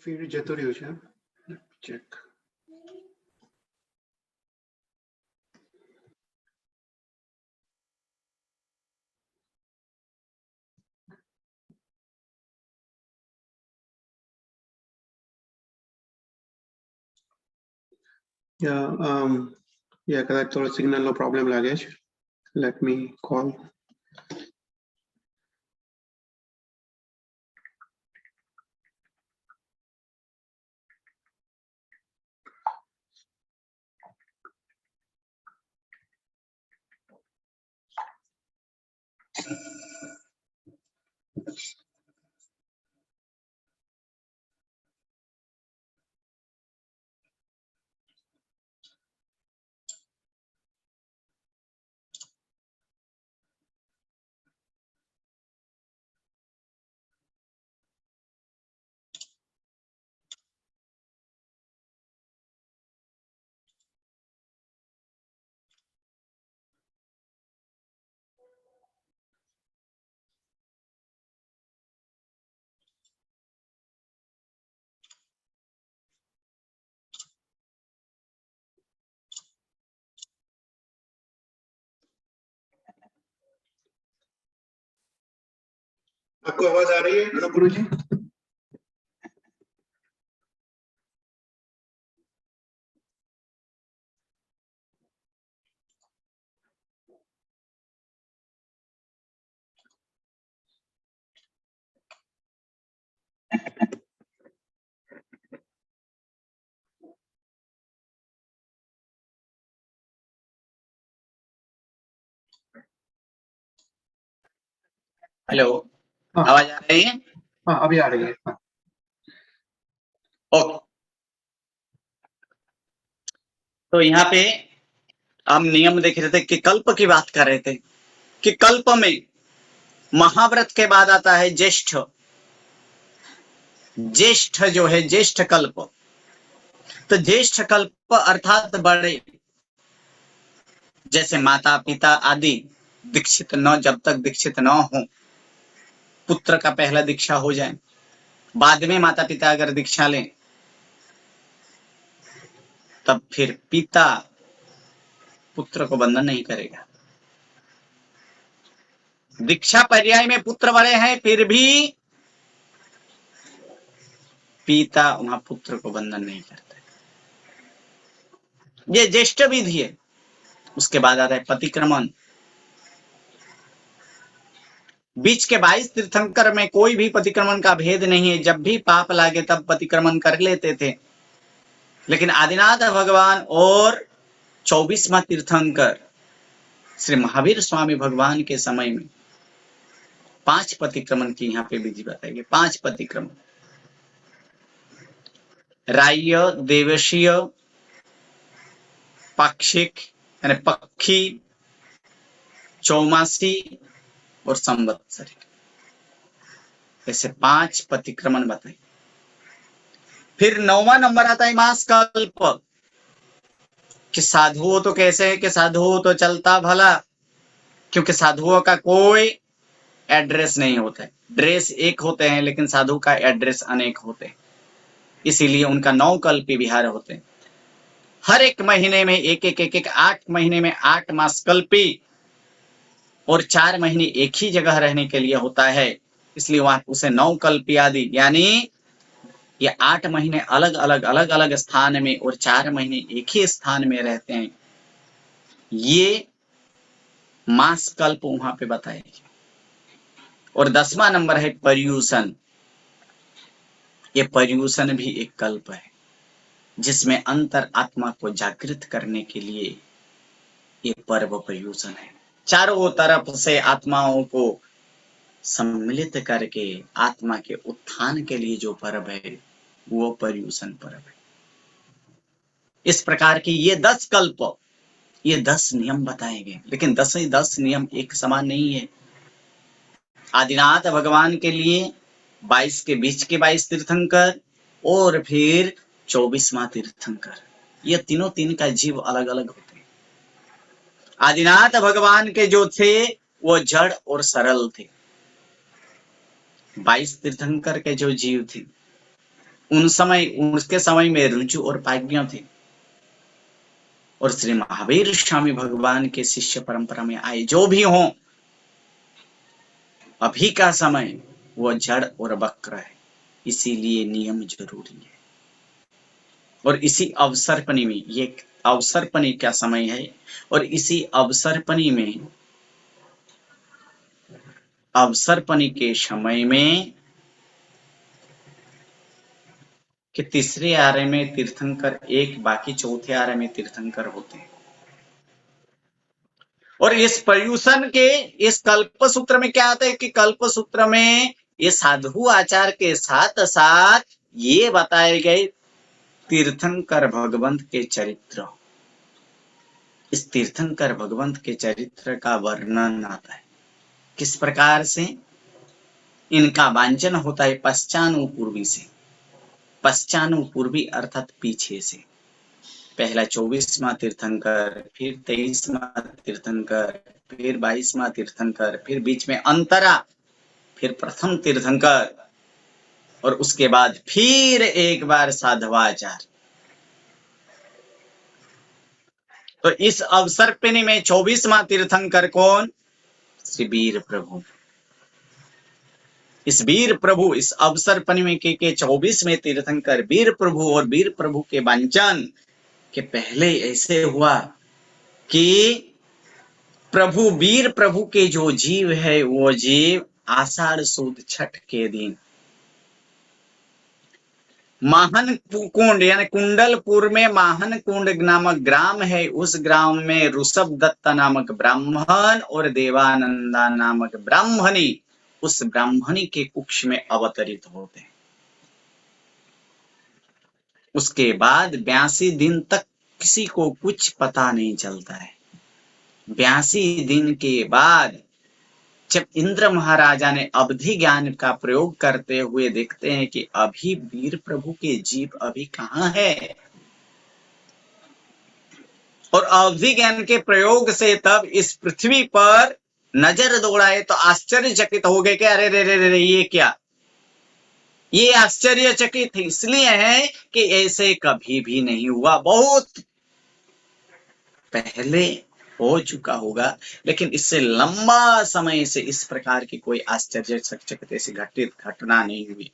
ફીડ જતો રહ્યો છે, ચેક. કદાચ થોડો સિગ્નલનો પ્રોબ્લેમ લાગે છે. Let me call. आपको आवाज आ रही है गुरु जी? हेलो, हाँ आवाज आ रही है? हाँ, अभी आ रही है. हाँ. ओके, तो यहाँ पे हम नियम देख रहे थे कि कल्प की बात कर रहे थे कि कल्प में महाव्रत के बाद आता है ज्येष्ठ. ज्येष्ठ जो है ज्येष्ठ कल्प, तो ज्येष्ठ कल्प अर्थात बड़े, जैसे माता पिता आदि दीक्षित न, जब तक दीक्षित न हो, पुत्र का पहला दीक्षा हो जाए, बाद में माता पिता अगर दीक्षा लें, तब फिर पिता पुत्र को बंधन नहीं करेगा. दीक्षा पर्याय में पुत्र बड़े हैं, फिर भी पिता वहां पुत्र को बंधन नहीं करते. ये ज्येष्ठ विधि है. उसके बाद आता है पतिक्रमण. बीच के 22 तीर्थंकर में कोई भी पतिक्रमण का भेद नहीं है. जब भी पाप लागे तब पतिक्रमण कर लेते थे, लेकिन आदिनाथ भगवान और 24वां तीर्थंकर श्री महावीर स्वामी भगवान के समय में 5 पतिक्रमण की यहाँ पे विधि बताई गई. 5 पतिक्रमण: राह्य, देवशीय, पाक्षिक यानी पक्षी, चौमासी और संवत्सरी. ऐसे 5 पतिक्रमण बताए. फिर 9वां नंबर आता है मास कल्प, कि साधुओं तो कैसे है कि साधुओं तो चलता भला, क्योंकि साधुओं का कोई एड्रेस नहीं होता है. ड्रेस एक होते हैं, लेकिन साधु का एड्रेस अनेक होते हैं, इसीलिए उनका 9 कल्पी विहार होते हैं. हर एक महीने में एक 8 महीने में 8 मास कल्पी और 4 महीने एक ही जगह रहने के लिए होता है, इसलिए वहां उसे 9 कल्पी आदि, यानी ये 8 महीने अलग अलग स्थान में और 4 महीने एक ही स्थान में रहते हैं. ये मास कल्प वहां पे बताए. और 10वां नंबर है पर्यूषण. ये पर्यूषण भी एक कल्प है, जिसमें अंतर आत्मा को जागृत करने के लिए ये पर्व पर्यूषण है. चारों तरफ से आत्माओं को सम्मिलित करके आत्मा के उत्थान के लिए जो पर्व है वो पर्यूषण पर्व है. इस प्रकार की ये 10 कल्प, ये 10 नियम बताए गए, लेकिन 10 नियम एक समान नहीं है. आदिनाथ भगवान के लिए 22 के बीच के 22 तीर्थंकर और फिर 24वां तीर्थंकर, ये तीनों तीन का जीव अलग अलग होते हैं. आदिनाथ भगवान के जो थे वो जड़ और सरल थे. 22 तीर्थंकर के जो जीव थे उसके समय में रुचि और पाज्ञ थे और श्री महावीर स्वामी भगवान के शिष्य परंपरा में आए जो भी हों, अभी का समय वो जड़ और वक्र है, इसीलिए नियम जरूरी है। और इसी अवसरपनी में, ये अवसरपनी का समय है, और इसी अवसरपनी के समय में कि तीसरे आर्य में तीर्थंकर एक, बाकी चौथे आर्य में तीर्थंकर होते हैं। और इस पर्यूषण के इस कल्प सूत्र में क्या आता है कि कल्प सूत्र में ये साधु आचार के साथ साथ ये बताए गए तीर्थंकर भगवंत के चरित्र, इस तीर्थंकर भगवंत के चरित्र का वर्णन आता है। किस प्रकार से इनका वांचन होता है? पश्चानुपूर्वी से। पश्चानुपूर्वी अर्थात पीछे से। पहला 24वां तीर्थंकर, फिर 23वां तीर्थंकर, फिर 22वां तीर्थंकर, फिर बीच में अंतरा, फिर प्रथम तीर्थंकर, और उसके बाद फिर एक बार साधवाचार। तो इस अवसरपनी में 24वां तीर्थंकर कौन? श्री वीर प्रभु। इस वीर प्रभु, इस अवसरपनी में के 24वें तीर्थंकर वीर प्रभु, और वीर प्रभु के वांचन के पहले ऐसे हुआ कि प्रभु वीर प्रभु के जो जीव है वो जीव आषाढ़ सुद छठ के दिन माहन कुंड यानी कुंडलपुर में माहन कुंड नामक ग्राम है, उस ग्राम में ऋषभ दत्ता नामक ब्राह्मण और देवानंदा नामक ब्राह्मणी उस ब्राह्मणी के कुक्ष में अवतरित होते हैं। उसके बाद 82 दिन तक किसी को कुछ पता नहीं चलता है। 82 दिन के बाद जब इंद्र महाराजा ने अवधि ज्ञान का प्रयोग करते हुए देखते हैं कि अभी वीर प्रभु के जीव अभी कहाँ है, और अवधि ज्ञान के प्रयोग से तब इस पृथ्वी पर नजर दौड़ाए तो आश्चर्यचकित हो गए कि अरे रे रे रे ये क्या। ये आश्चर्यचकित इसलिए है कि ऐसे कभी भी नहीं हुआ, बहुत पहले हो चुका होगा, लेकिन इससे लंबा समय से इस प्रकार की कोई आश्चर्यचकित ऐसी घटना नहीं हुई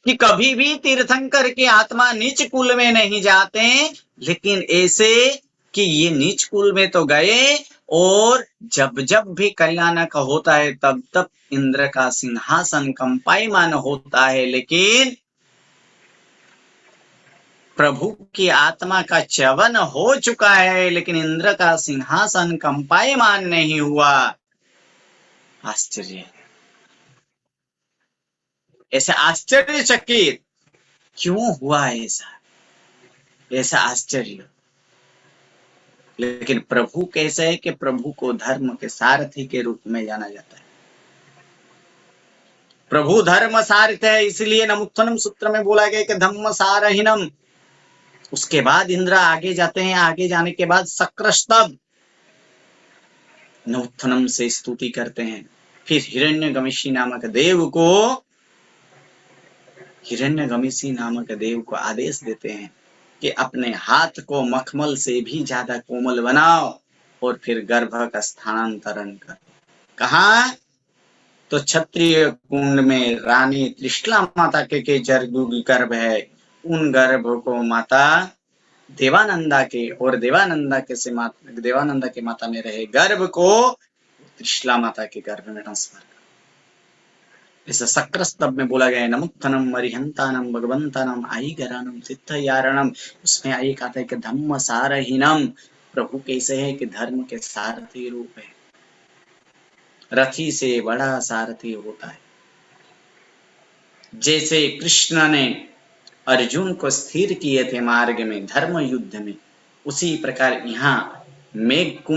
कि कभी भी तीर्थंकर की आत्मा नीच कुल में नहीं जाते, लेकिन ऐसे कि ये नीच कुल में तो गए, और जब जब भी कल्याणक होता है तब तब इंद्र का सिंहासन कंपायमान होता है, लेकिन प्रभु की आत्मा का च्यवन हो चुका है, लेकिन इंद्र का सिंहासन कंपायमान नहीं हुआ। आश्चर्य, ऐसे आश्चर्यचकित क्यों हुआ ऐसा आश्चर्य। लेकिन प्रभु कैसे है कि प्रभु को धर्म के सारथी के रूप में जाना जाता है। प्रभु धर्म सारथ है, इसलिए नमुत्थनम सूत्र में बोला गया कि धम्म सारहीनम। उसके बाद इंद्र आगे जाते हैं, आगे जाने के बाद सक्रस्तभ नमुत्थनम से स्तुति करते हैं। फिर हिरण्यगमिषी नामक देव को आदेश देते हैं कि अपने हाथ को मखमल से भी ज्यादा कोमल बनाओ और फिर गर्भ का स्थानांतरण करो। कहा? तो क्षत्रिय कुंड में रानी त्रिशला माता के गर्भ है, उन गर्भ को माता देवानंदा के और देवानंदा के माता में रहे गर्भ को त्रिशला माता के गर्भ में ट्रांसफर कर। ऐसा सक्रस्तभ में बोला गया है नमुत्थनम अरिहंतानम भगवंतानम आईगरानम सिद्धयारणम। उसमें एक आता है कि धम्म सारहीनम। प्रभु कैसे है कि धर्म के सारथी रूप है, रथी से बड़ा सारथी होता है। जैसे कृष्ण ने अर्जुन को स्थिर किए थे मार्ग में धर्म युद्ध में, उसी प्रकार यहाँ मेघ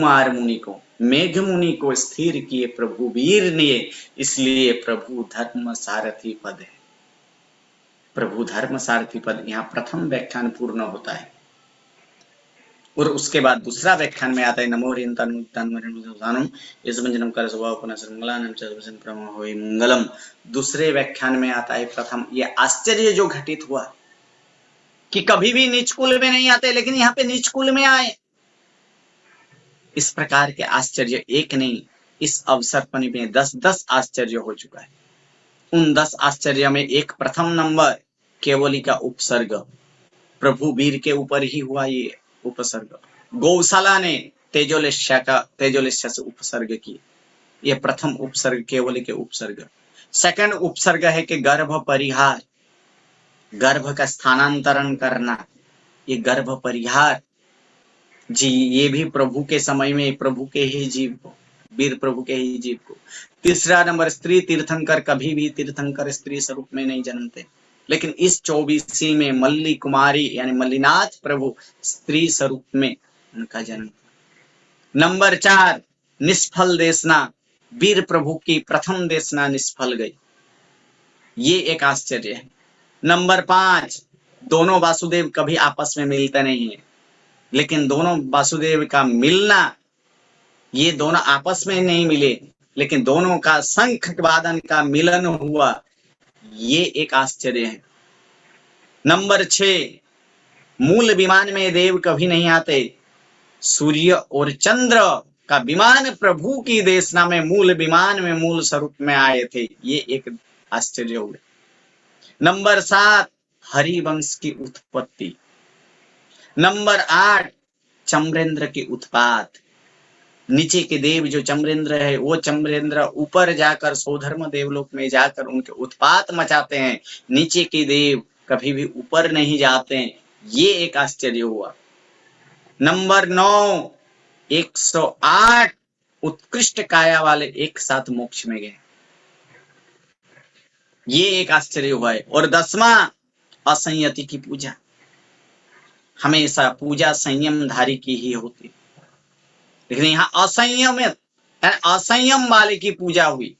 मुनि को स्थिर किए प्रभु वीर ने, इसलिए प्रभु धर्म सारथी पद है। प्रभु धर्म सारथी पद यहाँ प्रथम व्याख्यान पूर्ण होता है। और उसके बाद दूसरा व्याख्यान में आता है नमो हरियंतानुम इस व्यंजनम कर स्वभाव पुनः मंगलानम चतुर्भुजं प्रमो होय मंगलम। दूसरे व्याख्यान में आता है प्रथम ये आश्चर्य जो घटित हुआ कि कभी भी नीच कुल में नहीं आते लेकिन यहाँ पे नीच कुल में आए। इस प्रकार के आश्चर्य एक नहीं, इस अवसर पर में 10-10 आश्चर्य हो चुका है। उन 10 आश्चर्य में एक प्रथम नंबर केवली का उपसर्ग, प्रभु वीर के ऊपर ही हुआ ये उपसर्ग। गौशाला ने तेजोलिष्य से उपसर्ग की, ये प्रथम उपसर्ग केवली के उपसर्ग। सेकंड उपसर्ग है कि गर्भ परिहार, गर्भ का स्थानांतरण करना, ये गर्भ परिहार जी, ये भी प्रभु के समय में प्रभु के ही जीव को, वीर प्रभु के ही जीव को। तीसरा नंबर स्त्री तीर्थंकर, कभी भी तीर्थंकर स्त्री स्वरूप में नहीं जन्मते, लेकिन इस 24वीं में मल्ली कुमारी यानी मल्लीनाथ प्रभु स्त्री स्वरूप में उनका जन्म। नंबर 4 निष्फल देशना, वीर प्रभु की प्रथम देशना निष्फल गई, ये एक आश्चर्य है। नंबर 5 दोनों वासुदेव कभी आपस में मिलते नहीं है, लेकिन दोनों वासुदेव का मिलना, ये दोनों आपस में नहीं मिले लेकिन दोनों का शंख वादन का मिलन हुआ, ये एक आश्चर्य है। नंबर 6 मूल विमान में देव कभी नहीं आते, सूर्य और चंद्र का विमान प्रभु की देशना में मूल विमान में मूल स्वरूप में आए थे, ये एक आश्चर्य हुए। नंबर 7 हरिवंश की उत्पत्ति। नंबर 8 चम्रेंद्र की उत्पात, नीचे के देव जो चम्रेंद्र है वो चम्रेंद्र ऊपर जाकर सौधर्म देवलोक में जाकर उनके उत्पात मचाते हैं, नीचे के देव कभी भी ऊपर नहीं जाते हैं, ये एक आश्चर्य हुआ। नंबर 9 108 उत्कृष्ट काया वाले एक साथ मोक्ष में गए, ये एक आश्चर्य हुआ है। और 10वां असंयति की पूजा, हमेशा पूजा संयमधारी की ही होती, लेकिन यहाँ असंयम वाले की पूजा हुई,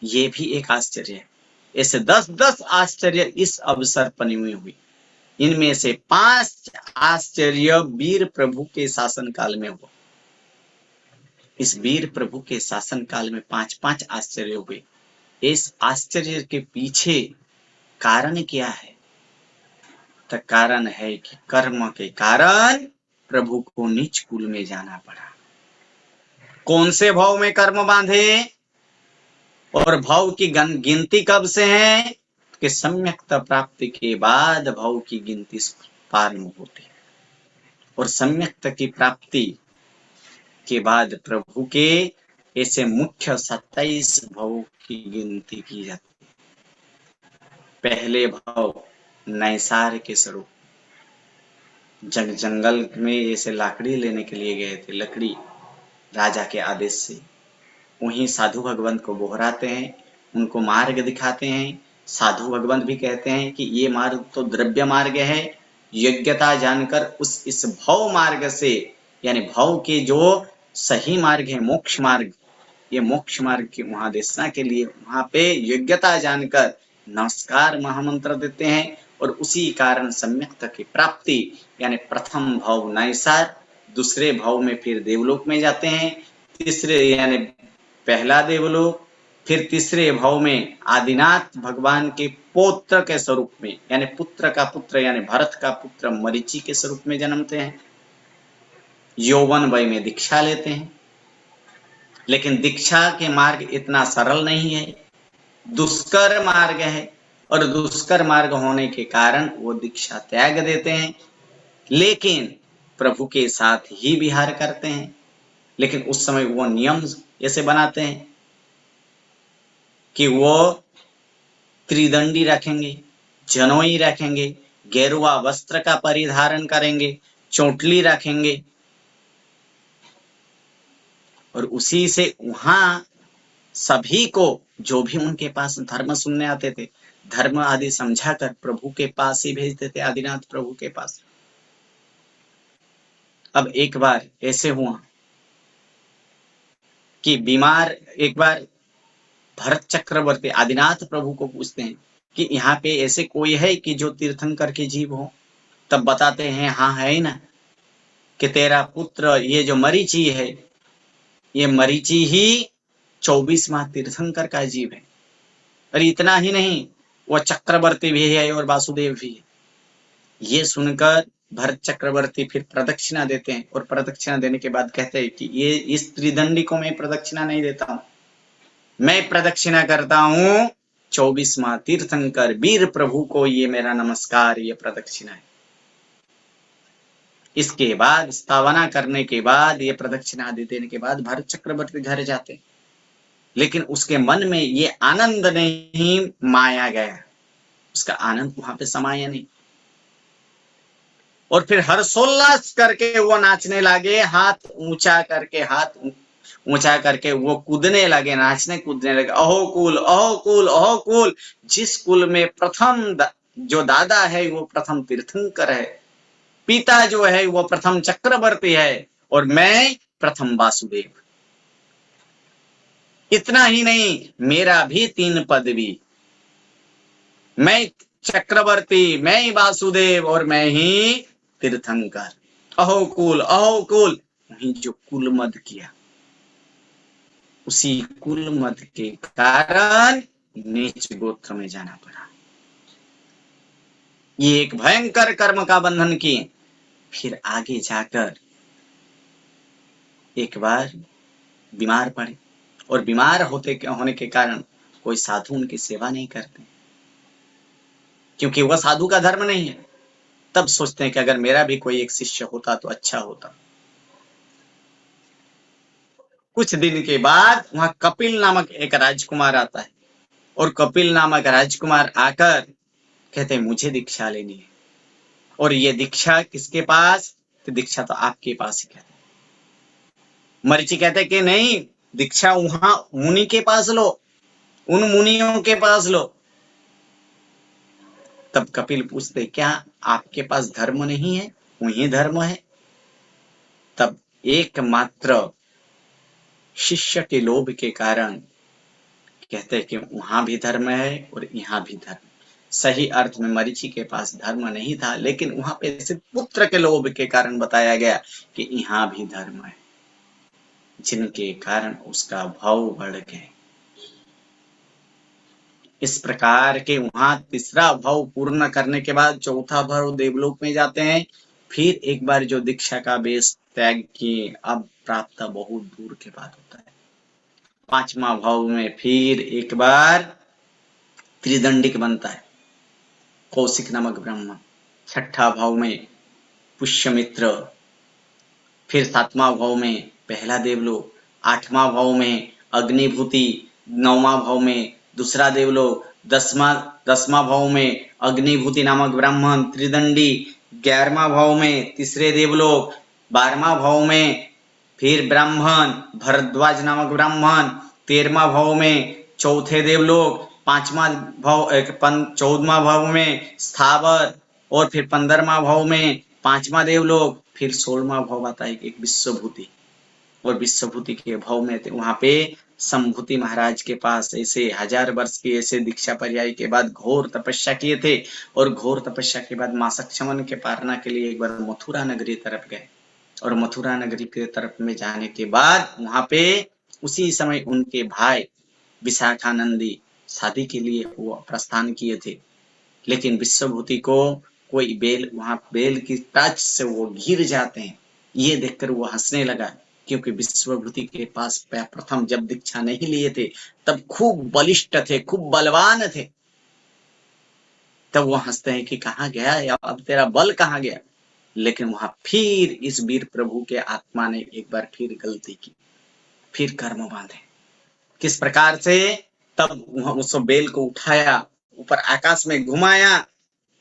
ये भी एक आश्चर्य है। ऐसे 10-10 आश्चर्य इस अवसर पर हुई। इनमें से 5 आश्चर्य वीर प्रभु के शासन काल में हुआ। इस वीर प्रभु के शासन काल में 5-5 आश्चर्य हुए। इस आश्चर्य के पीछे कारण क्या है? तो कारण है कि कर्म के कारण प्रभु को नीच कुल में जाना पड़ा। कौन से भाव में कर्म बांधे और भाव की गिनती कब से है कि सम्यक्त प्राप्ति के बाद भाव की गिनती प्रारंभ होती है, और सम्यक्त की प्राप्ति के बाद प्रभु के ऐसे मुख्य 27 भाव की गिनती की जाती है। पहले भाव नैसार के स्वरूप, जंगल में ऐसे लाकड़ी लेने के लिए गए थे, लकड़ी राजा के आदेश से, वहीं साधु भगवंत को बोहराते हैं, उनको मार्ग दिखाते हैं। साधु भगवंत भी कहते हैं कि ये मार्ग तो द्रव्य मार्ग है, योग्यता जानकर इस भव मार्ग से, यानी भव के जो सही मार्ग है मोक्ष मार्ग, ये मोक्ष मार्ग की वहां देशना के लिए वहां पे योग्यता जानकर नमस्कार महामंत्र देते हैं, और उसी कारण सम्यक्त की प्राप्ति यानी प्रथम भाव नैसार, दूसरे भाव में फिर देवलोक में जाते हैं, तीसरे यानी पहला देवलोक, फिर तीसरे भाव में आदिनाथ भगवान के पुत्र के स्वरूप में, यानी पुत्र का पुत्र यानी भरत का पुत्र मरीचि के स्वरूप में जन्मते हैं। यौवन वय में दीक्षा लेते हैं, लेकिन दीक्षा के मार्ग इतना सरल नहीं है, दुष्कर मार्ग है, और दुष्कर मार्ग होने के कारण वो दीक्षा त्याग देते हैं, लेकिन प्रभु के साथ ही विहार करते हैं। लेकिन उस समय वो नियम ऐसे बनाते हैं कि वो त्रिदंडी रखेंगे, जनोई रखेंगे, गेरुआ वस्त्र का परिधारण करेंगे, चोटली रखेंगे, और उसी से वहां सभी को जो भी उनके पास धर्म सुनने आते थे, धर्म आदि समझाकर प्रभु के पास ही भेजते थे, आदिनाथ प्रभु के पास। अब एक बार ऐसे हुआ कि बीमार, एक बार भरत चक्रवर्ती आदिनाथ प्रभु को पूछते हैं कि यहाँ पे ऐसे कोई है कि जो तीर्थंकर के जीव हो? तब बताते हैं हाँ है ना, कि तेरा पुत्र ये जो मरीचि है, ये मरीचि ही 24वां तीर्थंकर का जीव है। और इतना ही नहीं, वो चक्रवर्ती भी है और वासुदेव भी है। ये सुनकर भरत चक्रवर्ती फिर प्रदक्षिणा देते हैं, और प्रदक्षिणा देने के बाद कहते हैं कि ये इस त्रिदंडी को मैं प्रदक्षिणा नहीं देता हूं, मैं प्रदक्षिणा करता हूं 24वां तीर्थंकर वीर प्रभु को, ये मेरा नमस्कार, ये प्रदक्षिणा है। इसके बाद स्थावना करने के बाद, ये प्रदक्षिणा आदि देने के बाद भरत चक्रवर्ती घर जाते हैं, लेकिन उसके मन में ये आनंद नहीं माया गया, उसका आनंद वहां पे समाया नहीं। और फिर हर्षोल्लास करके वो नाचने लगे, हाथ ऊंचा करके वो कूदने लगे, नाचने कूदने लगे। अहो कुल, अहो कुल, अहो कुल। जिस कुल में प्रथम जो दादा है वो प्रथम तीर्थंकर है, पिता जो है वो प्रथम चक्रवर्ती है, और मैं प्रथम वासुदेव। इतना ही नहीं, मेरा भी 3 पदवी, मैं चक्रवर्ती, मैं वासुदेव, और मैं ही तीर्थंकर। अहो कुल, अहो कुल। वही जो कुल मद किया, उसी कुल मद के कारण नीच गोत्र में जाना पड़ा। ये एक भयंकर कर्म का बंधन किए। फिर आगे जाकर एक बार बीमार पड़े, और बीमार होने के कारण कोई साधु उनकी सेवा नहीं करते, क्योंकि वह साधु का धर्म नहीं है। तब सोचते हैं कि अगर मेरा भी कोई एक शिष्य होता तो अच्छा होता। कुछ दिन के बाद वहां कपिल नामक एक राजकुमार आता है, और कपिल नामक राजकुमार आकर कहते हैं मुझे दीक्षा लेनी है। और ये दीक्षा किसके पास? तो दीक्षा तो आपके पास ही। कहते मरीचि कहते कि नहीं, दीक्षा वहां मुनि के पास लो, उन मुनियों के पास लो। तब कपिल पूछते क्या आपके पास धर्म नहीं है? वही धर्म है। तब एकमात्र शिष्य के लोभ के कारण कहते हैं कि वहां भी धर्म है और यहाँ भी धर्म। सही अर्थ में मरीचि के पास धर्म नहीं था, लेकिन वहां पे सिर्फ पुत्र के लोभ के कारण बताया गया कि यहाँ भी धर्म है, जिनके कारण उसका भाव बढ़ गए। इस प्रकार के वहां तीसरा भाव पूर्ण करने के बाद चौथा भाव देवलोक में जाते हैं। फिर एक बार जो दीक्षा का बेस त्याग किए, अब प्राप्त बहुत दूर के बाद होता है। 5वां भाव में फिर एक बार त्रिदंडिक बनता है, कौशिक नामक ब्राह्मण। 6ठा भाव में पुष्यमित्र, फिर 7वां भाव में पहला देवलोक, 8वां भाव में अग्निभूति, 9वां भाव में दूसरा देवलोक, 10वां भाव में अग्निभूति नामक ब्राह्मण त्रिदंडी, 11वां भाव में तीसरे देवलोक, 12वां भाव में फिर ब्राह्मण भरद्वाज नामक ब्राह्मण, 13वां भाव में चौथे देवलोक, 14वां भाव में स्थावर, और फिर 15वां भाव में 5वां देवलोक, फिर 16वां भाव आता है एक विश्वभूति। और विश्वभूति के भाव में वहां पे संभूति महाराज के पास ऐसे 1000 वर्ष की ऐसे दीक्षा पर्याय के बाद घोर तपस्या किए थे, और घोर तपस्या के बाद मां सक्षमन के पारना के लिए एक बार मथुरा नगरी तरफ गए। और मथुरा नगरी के तरफ में जाने के बाद वहां पे उसी समय उनके भाई विशाखानंदी शादी के लिए वो प्रस्थान किए थे, लेकिन विश्वभूति को कोई बेल, वहां बेल की टाच से वो गिर जाते हैं। ये देखकर वो हंसने लगा, क्योंकि विश्वभूति के पास प्रथम जब दीक्षा नहीं लिए थे तब खूब बलिष्ठ थे, खूब बलवान थे। तब वो हंसते हैं कि कहाँ गया, या अब तेरा बल कहाँ गया। लेकिन वहां फिर इस वीर प्रभु के आत्मा ने एक बार फिर गलती की, फिर कर्म बांधे। किस प्रकार से? तब उस बेल को उठाया, ऊपर आकाश में घुमाया,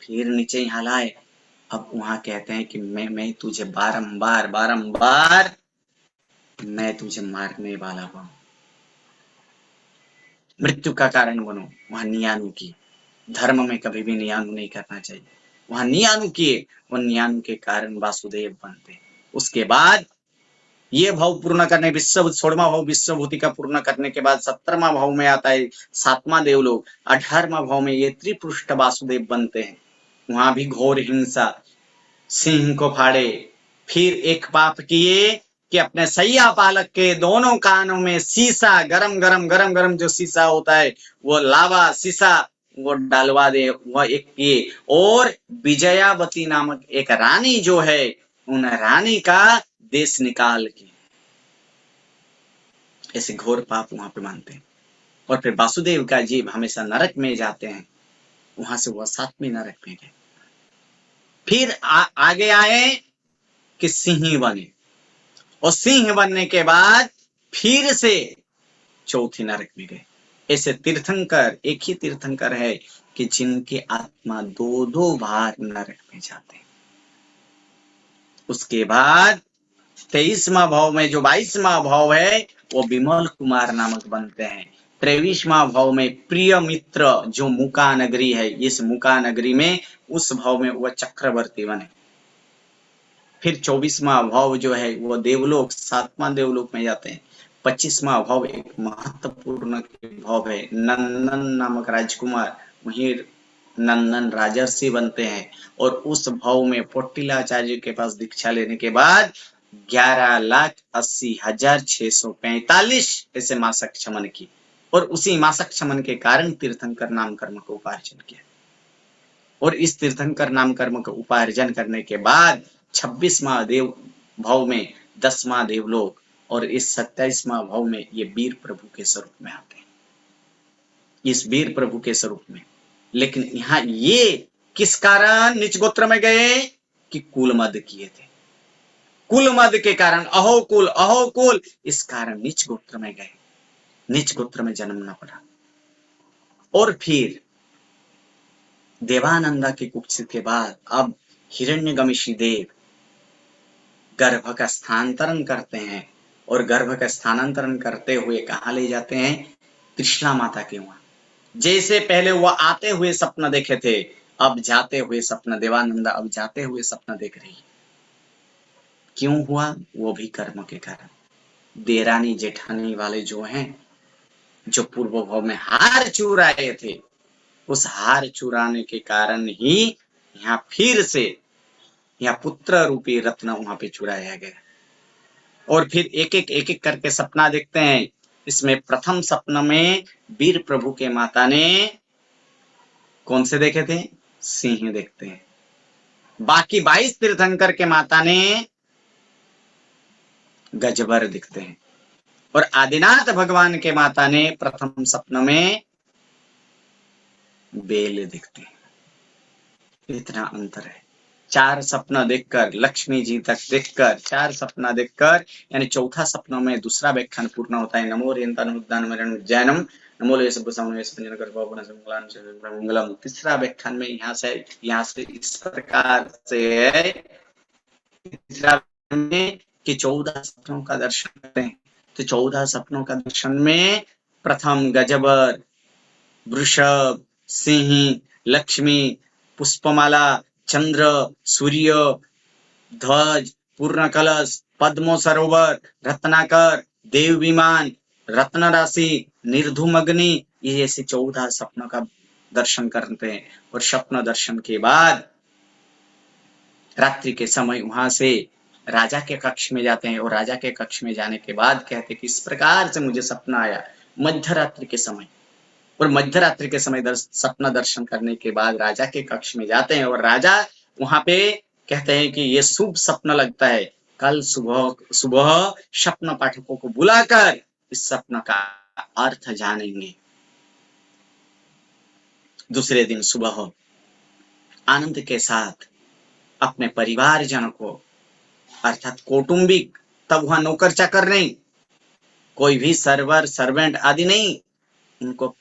फिर नीचे यहाँ लाए। अब वहां कहते हैं कि मैं तुझे बारंबार मैं तुझे मारने वाला हूं, मृत्यु का कारण बनो। वहां नियानु की, धर्म में कभी भी नियानु नहीं करना चाहिए। वहां नियानु किए, और नियानु के कारण वासुदेव बनते। उसके बाद ये भाव पूर्ण करने, 16वां भाव विश्वभूति का पूर्ण करने के बाद 17वां भाव में आता है 7वां देवलोक। 18वां भाव में ये त्रिपृष्ठ वासुदेव बनते हैं। वहां भी घोर हिंसा, सिंह को फाड़े, फिर एक पाप किए कि अपने सैया पालक के दोनों कानों में शीशा, गरम गरम जो शीशा होता है, वो लावा शीशा वो डालवा दे, वह एक किए। और विजयावती नामक एक रानी जो है, उन रानी का देश निकाल के ऐसे घोर पाप वहां पे मानते हैं। और फिर वासुदेव का जीव हमेशा नरक में जाते हैं, वहां से वह 7वें नरक में गए। फिर आगे आए कि सिंह बने, और सिंह बनने के बाद फिर से चौथी नरक में गए। ऐसे तीर्थंकर, एक ही तीर्थंकर है कि जिनकी आत्मा 2-2 बार नरक में जाते हैं। उसके बाद 23वां भाव में जो 22वां भाव है, वो विमल कुमार नामक बनते हैं। 23वां भाव में प्रिय मित्र जो मुका नगरी है, इस मुका नगरी में उस भाव में वह चक्रवर्ती बने। फिर 24वां भाव जो है वो देवलोक, 7वां देवलोक में जाते हैं। 25वां भाव एक महत्वपूर्ण भाव है, नंदन नामक राजकुमार, वहीं नंदन राजर्षि बनते हैं। और उस भाव में पोट्टिलाचार्य के पास दीक्षा लेने के बाद 11,80,645 ऐसे मासक क्षमन की, और उसी मासक क्षमन के कारण तीर्थंकर नाम कर्म को उपार्जन किया। और इस तीर्थंकर नाम कर्म को उपार्जन करने के बाद 26वां देव भाव में 10वां देवलोक, और इस 27वां भाव में ये वीर प्रभु के स्वरूप में आते हैं, इस वीर प्रभु के स्वरूप में। लेकिन यहाँ ये किस कारण नीच गोत्र में गए कि कुल मद किए थे, कुल मद के कारण अहो कुल, इस कारण नीच गोत्र में गए, नीच गोत्र में जन्मना पड़ा। और फिर देवानंदा के कुक्षित के बाद अब हिरण्यगमिषी देव गर्भ का स्थानांतरण करते हैं, और गर्भ का स्थानांतरण करते हुए कहाँ ले जाते हैं? कृष्णा माता के वहां। जैसे पहले वह आते हुए सपना देखे थे, अब जाते हुए सपना, देवानंदा अब जाते हुए सपना देख रही है। क्यों हुआ? वो भी कर्म के कारण। देरानी जेठानी वाले जो हैं, जो पूर्व भाव में हार चुराए थे, उस हार चुराने के कारण ही यहाँ फिर से यहाँ पुत्र रूपी रत्न वहां पे चुराया गया। और फिर एक एक करके सपना देखते हैं। इसमें प्रथम सपना में वीर प्रभु के माता ने कौन से देखे थे? सिंह देखते हैं। बाकी 22 तीर्थंकर के माता ने गजबर दिखते हैं, और आदिनाथ भगवान के माता ने प्रथम सपना में बेल दिखते हैं। इतना अंतर है। 4 सपना देखकर, लक्ष्मी जी तक देखकर, 4 सपना देखकर, यानी चौथा सपना में दूसरा व्याख्यान पूर्ण होता है। नमो उज्जैनम नमो मंगलम। तीसरा व्याख्यान में यहाँ से इस प्रकार से है, तीसरा में कि 14 सपनों का दर्शन करते हैं। तो 14 सपनों का दर्शन में प्रथम गजबर, वृषभ, सिंह, लक्ष्मी, पुष्पमाला, चंद्र, सूर्य, ध्वज, पूर्ण कलश, पद्मो सरोवर, रत्नाकर, देव विमान, रत्न राशि, निर्धूम अग्नि, ये ऐसे 14 सपनों का दर्शन करते हैं। और स्वप्न दर्शन के बाद रात्रि के समय वहां से राजा के कक्ष में जाते हैं, और राजा के कक्ष में जाने के बाद कहते हैं कि इस प्रकार से मुझे सपना आया मध्यरात्रि के समय। और मध्यरात्रि के समय सपना दर्शन करने के बाद राजा के कक्ष में जाते हैं, और राजा वहां पे कहते हैं कि ये शुभ सपना लगता है, कल सुबह स्वप्न पाठकों को बुलाकर इस सपना का अर्थ जानेंगे। दूसरे दिन सुबह आनंद के साथ अपने परिवारजन को, अर्थात कौटुंबिक, तब वहां नौकर चाकर नहीं, कोई भी सर्वर सर्वेंट आदि नहीं, उनको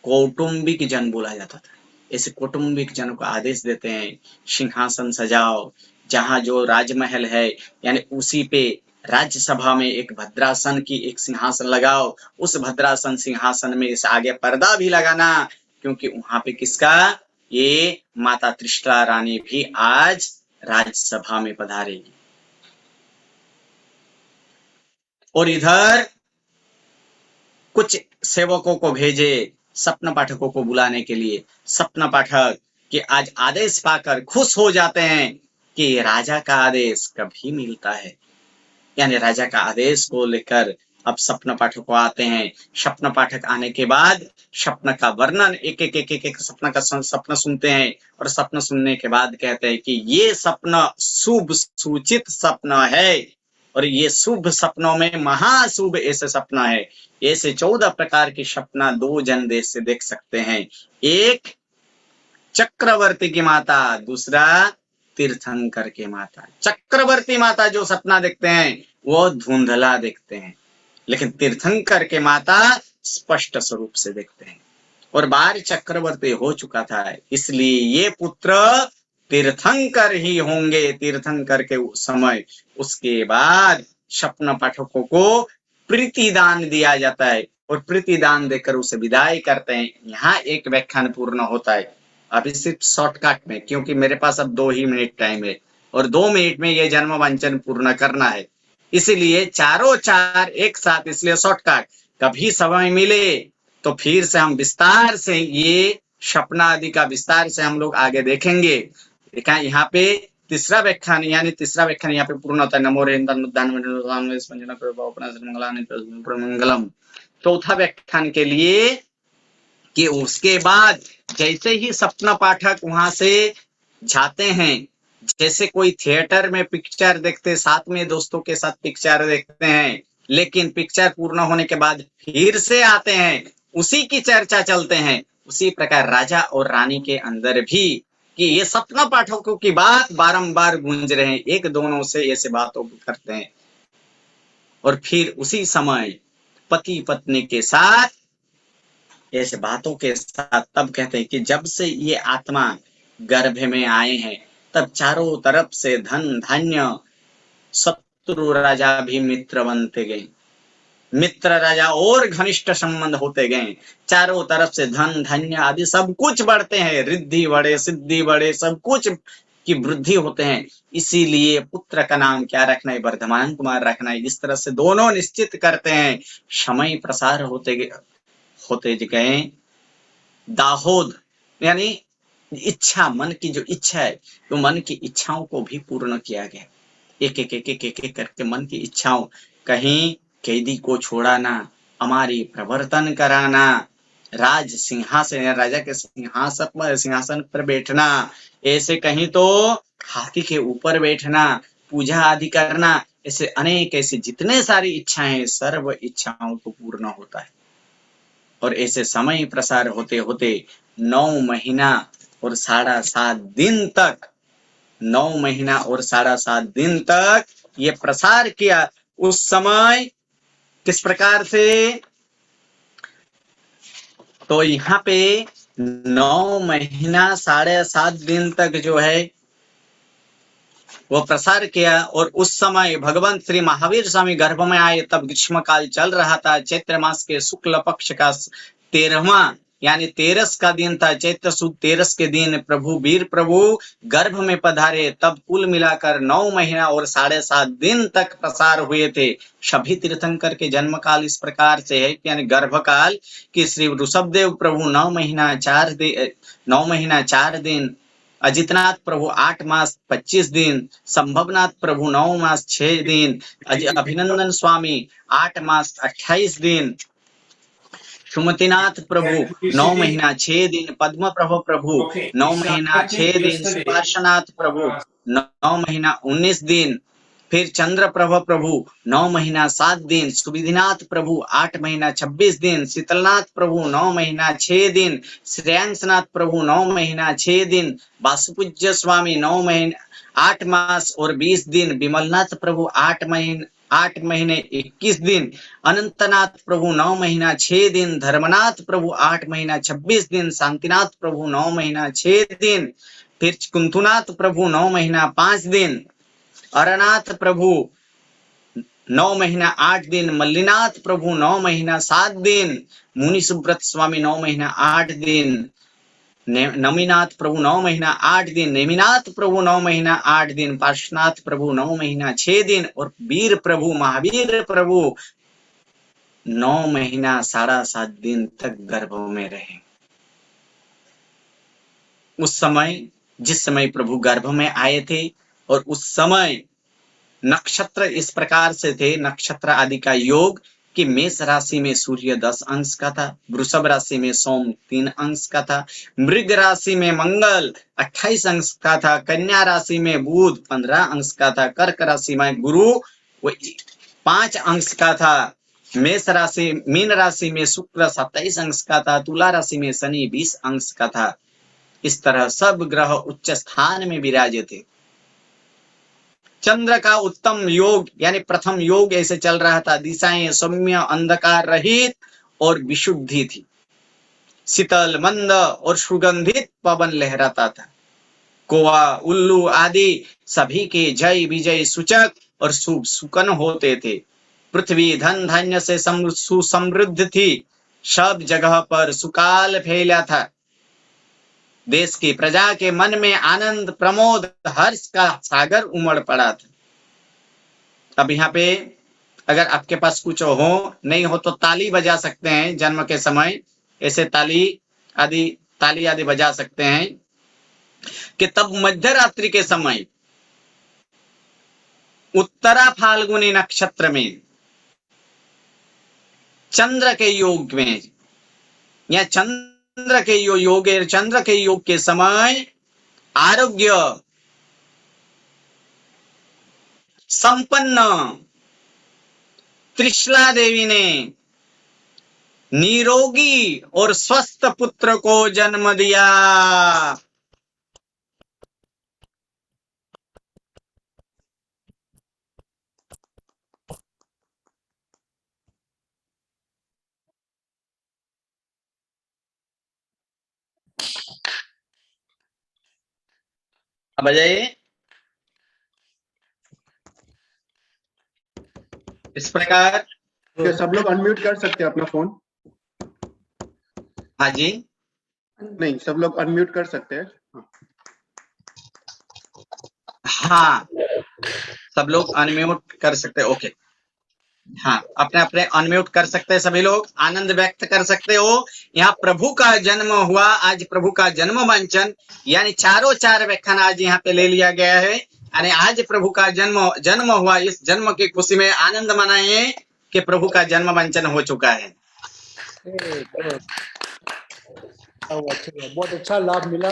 कौटुंबिक जन बोला जाता था। ऐसे कौटुंबिक जनों को आदेश देते हैं, सिंहासन सजाओ, जहां जो राजमहल है यानी उसी पे राज्यसभा में एक भद्रासन की एक सिंहासन लगाओ, उस भद्रासन सिंहासन में इस आगे पर्दा भी लगाना, क्योंकि वहां पे किसका? ये माता त्रिशला रानी भी आज राज्यसभा में पधारेगी। और इधर कुछ सेवकों को भेजे सपना पाठकों को बुलाने के लिए। सपना पाठक के आज आदेश पाकर खुश हो जाते हैं कि राजा का आदेश कभी मिलता है, यानी राजा का आदेश को लेकर अब स्वप्न पाठक को आते हैं। स्वप्न पाठक आने के बाद स्वप्न का वर्णन एक स्वप्न का स्वप्न सुनते हैं, और स्वप्न सुनने के बाद कहते हैं कि ये स्वप्न शुभ सूचित स्वप्न है, और ये शुभ सपनों में महाशुभ ऐसे सपना है। ऐसे 14 प्रकार के सपना 2 जन देश से देख सकते हैं। एक चक्रवर्ती की माता, दूसरा तीर्थंकर की माता। चक्रवर्ती माता जो सपना देखते हैं वो धुंधला देखते हैं, लेकिन तीर्थंकर के माता स्पष्ट स्वरूप से देखते हैं। और बार चक्रवर्ती हो चुका था, इसलिए ये पुत्र तीर्थंकर ही होंगे। तीर्थंकर के समय उसके बाद स्वप्न पाठकों को प्रीतिदान दिया जाता है, और प्रीतिदान देकर उसे विदाई करते हैं। यहाँ एक व्याख्यान पूर्ण होता है, अभी सिर्फ शॉर्टकट में, क्योंकि मेरे पास अब 2 ही मिनट टाइम है, और 2 मिनट में ये जन्म वांछन पूर्ण करना है, इसीलिए चारों चार एक साथ, इसलिए शॉर्टकट। कभी समय मिले तो फिर से हम विस्तार से ये सपना आदि का विस्तार से हम लोग आगे देखेंगे। देखा यहाँ पे तीसरा व्याख्यान यहाँ पे पूर्ण होता है। नमो मंगलम। चौथा व्याख्यान के लिए कि उसके बाद जैसे ही सपना पाठक वहां से जाते हैं, जैसे कोई थिएटर में पिक्चर देखते, साथ में दोस्तों के साथ पिक्चर देखते हैं, लेकिन पिक्चर पूर्ण होने के बाद फिर से आते हैं, उसी की चर्चा चलते हैं। उसी प्रकार राजा और रानी के अंदर भी कि ये सपना पाठकों की बात बारंबार गूंज रहे हैं, एक दोनों से ऐसे बातों करते हैं, और फिर उसी समय पति पत्नी के साथ ऐसे बातों के साथ तब कहते हैं कि जब से ये आत्मा गर्भ में आए हैं, तब चारों तरफ से धन धान्य, शत्रु राजा भी मित्र बनते गए, मित्र राजा और घनिष्ठ संबंध होते गए, चारों तरफ से धन धान्य आदि सब कुछ बढ़ते हैं, रिद्धि बढ़े सिद्धि बढ़े, सब कुछ की वृद्धि होते हैं। इसीलिए पुत्र का नाम क्या रखना है, वर्धमान कुमार रखना है। इस तरह से दोनों निश्चित करते हैं। समय प्रसार होते गए। दाहोद यानी इच्छा, मन की जो इच्छा है, तो मन की इच्छाओं को भी पूर्ण किया गया। एक करके मन की इच्छाओं, कहीं कैदी को छोड़ाना, हमारी प्रवर्तन कराना, राज सिंहासन, राजा के सिंहासन पर बैठना, ऐसे कहीं तो हाथी के ऊपर बैठना, पूजा आदि करना, ऐसे अनेक ऐसे जितने सारी इच्छाएं, सर्व इच्छाओं को पूर्ण होता है। और ऐसे समय प्रसार होते होते 9 महीना और 7.5 दिन तक, 9 महीना और 7.5 दिन तक ये प्रसार किया। उस समय किस प्रकार से, तो यहाँ पे 9 महीना 7.5 दिन तक जो है वो प्रसार किया। और उस समय भगवान श्री महावीर स्वामी गर्भ में आए, तब ग्रीष्म काल चल रहा था। चैत्र मास के शुक्ल पक्ष का 13वां यानी 13 का दिन था। चैत्र सुद 13 के दिन प्रभु वीर प्रभु गर्भ में पधारे। तब कुल मिलाकर 9 महीना और 7.5 दिन तक प्रसार हुए थे। सभी तीर्थंकर के जन्म काल इस प्रकार से है, यानी गर्भ काल कि श्री ऋषभदेव प्रभु 9 महीना 4 दिन, अजितनाथ प्रभु 8 मास 25 दिन, संभवनाथ प्रभु 9 मास 6 दिन, अभिनंदन स्वामी 8 मास 28 दिन, सुमतिनाथ प्रभु 9 महीना 6 दिन, पद्म प्रभु 9 महीना 6 दिन, सुपार्शनाथ प्रभु 9 महीना 19 दिन, फिर चंद्र प्रभु 9 महीना 7 दिन, सुविधिनाथ प्रभु 8 महीना 26 दिन, शीतलनाथ प्रभु 9 महीना 6 दिन, श्रेयांशनाथ प्रभु 9 महीना 6 दिन, वासुपूज्य स्वामी 9 महीना 8 मास और 20 दिन, विमलनाथ प्रभु 8 महीने 21 दिन, अनंतनाथ प्रभु 9 महीना 6 दिन, धर्मनाथ प्रभु 8 महीना 26 दिन, शांतिनाथ प्रभु 9 महीना 6 दिन, फिर कुंथुनाथ प्रभु 9 महीना 5 दिन, अरनाथ प्रभु 9 महीना 8 दिन, मल्लीनाथ प्रभु 9 महीना 7 दिन, मुनि सुब्रत स्वामी 9 महीना 8 दिन, नमीनाथ प्रभु 9 महीना 8 दिन, नेमिनाथ प्रभु 9 महीना 8 दिन, पार्श्वनाथ प्रभु 9 महीना 6 दिन, और वीर प्रभु महावीर प्रभु 9 महीना 7.5 दिन तक गर्भ में रहे। उस समय जिस समय प्रभु गर्भ में आए थे, और उस समय नक्षत्र इस प्रकार से थे, नक्षत्र आदि का योग कि मेष राशि में सूर्य 10 अंश का था, वृषभ राशि में सोम 3 अंश का था, मृग राशि में मंगल 28 अंश का था, कन्या राशि में बुध 15 अंश का था, कर्क राशि में गुरु 5 अंश का था, मीन राशि में शुक्र 27 अंश का था, तुला राशि में शनि 20 अंश का था। इस तरह सब ग्रह उच्च स्थान में विराजे थे। चंद्र का उत्तम योग यानी प्रथम योग ऐसे चल रहा था, दिशाएं सौम्य अंधकार रहित और विशुद्धि थी, शीतल मंद और सुगंधित पवन लहराता था, कौवा उल्लू आदि सभी के जय विजय सूचक और शुभ सुकन होते थे। पृथ्वी धन धान्य से सुसमृद्ध थी, सब जगह पर सुकाल फैला था। देश की प्रजा के मन में आनंद प्रमोद हर्ष का सागर उमड़ पड़ा था। अब यहाँ पे अगर आपके पास कुछ हो नहीं हो तो ताली बजा सकते हैं, जन्म के समय ऐसे ताली आदि बजा सकते हैं कि तब मध्य रात्रि के समय उत्तरा फाल्गुनी नक्षत्र में चंद्र के योग में या चंद्र के योग के समय आरोग्य संपन्न त्रिशला देवी ने निरोगी और स्वस्थ पुत्र को जन्म दिया। अब बताइए, इस प्रकार क्या सब लोग अनम्यूट कर सकते हैं अपना फोन? हाँ जी, नहीं, सब लोग अनम्यूट कर सकते हैं। हाँ सब लोग अनम्यूट कर सकते हैं। ओके, हाँ अपने अपने अनम्यूट कर सकते हैं, सभी लोग आनंद व्यक्त कर सकते हो। यहाँ प्रभु का जन्म हुआ, आज प्रभु का जन्म वांचन यानी चारों चार व्याख्यान आज यहाँ पे ले लिया गया है। यानी आज प्रभु का जन्म हुआ, इस जन्म की खुशी में आनंद मनाइए कि प्रभु का जन्म वांचन हो चुका है। बहुत अच्छा लाभ मिला।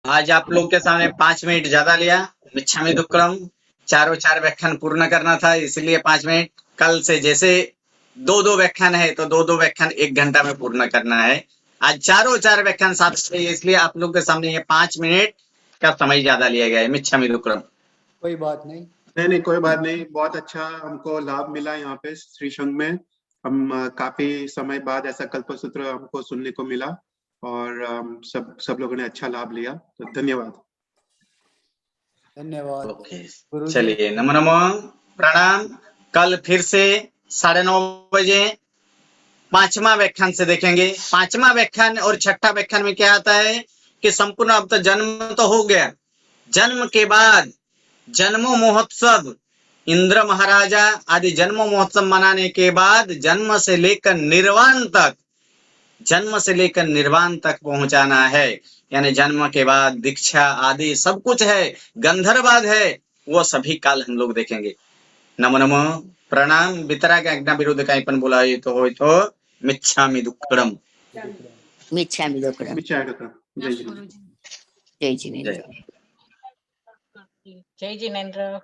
आज आप लोग के सामने 5 मिनट ज्यादा लिया, मिच्छामि दुक्कडम, चारों चार व्याख्यान पूर्ण करना था इसलिए 5 मिनट। कल से जैसे 2-2 व्याख्यान है तो 2-2 व्याख्यान 1 घंटा में पूर्ण करना है। आज चारों चार व्याख्यान साथ से इसलिए आप लोग के सामने ये 5 मिनट का समय ज्यादा लिया गया है। मिच्छामि दुक्कडम। कोई बात नहीं। नहीं, कोई बात नहीं। बहुत अच्छा हमको लाभ मिला यहाँ पे श्री संघ में। हम काफी समय बाद ऐसा कल्पसूत्र हमको सुनने को मिला और सब लोगों ने अच्छा लाभ लिया, तो धन्यवाद। धन्यवाद। ओके, चलिए नमो प्रणाम। कल फिर से 9:30 बजे 5वां व्याख्यान से देखेंगे। 5वां व्याख्यान और 6ठा व्याख्यान में क्या आता है कि संपूर्ण अब तो जन्म तो हो गया, जन्म के बाद जन्म महोत्सव, इंद्र महाराजा आदि जन्म महोत्सव मनाने के बाद जन्म से लेकर निर्वाण तक पहुंचाना है। यानी जन्म के बाद दीक्षा आदि सब कुछ है, गंधर्वाद है, वो सभी काल हम लोग देखेंगे। नमो प्रणाम। वितराग आज्ञा विरुद्ध कहीं पण बोलाय तो मिच्छामि दुक्कडम। मिच्छामि दुक्कडम। जय जिनेन्द्र। जय जिनेन्द्र।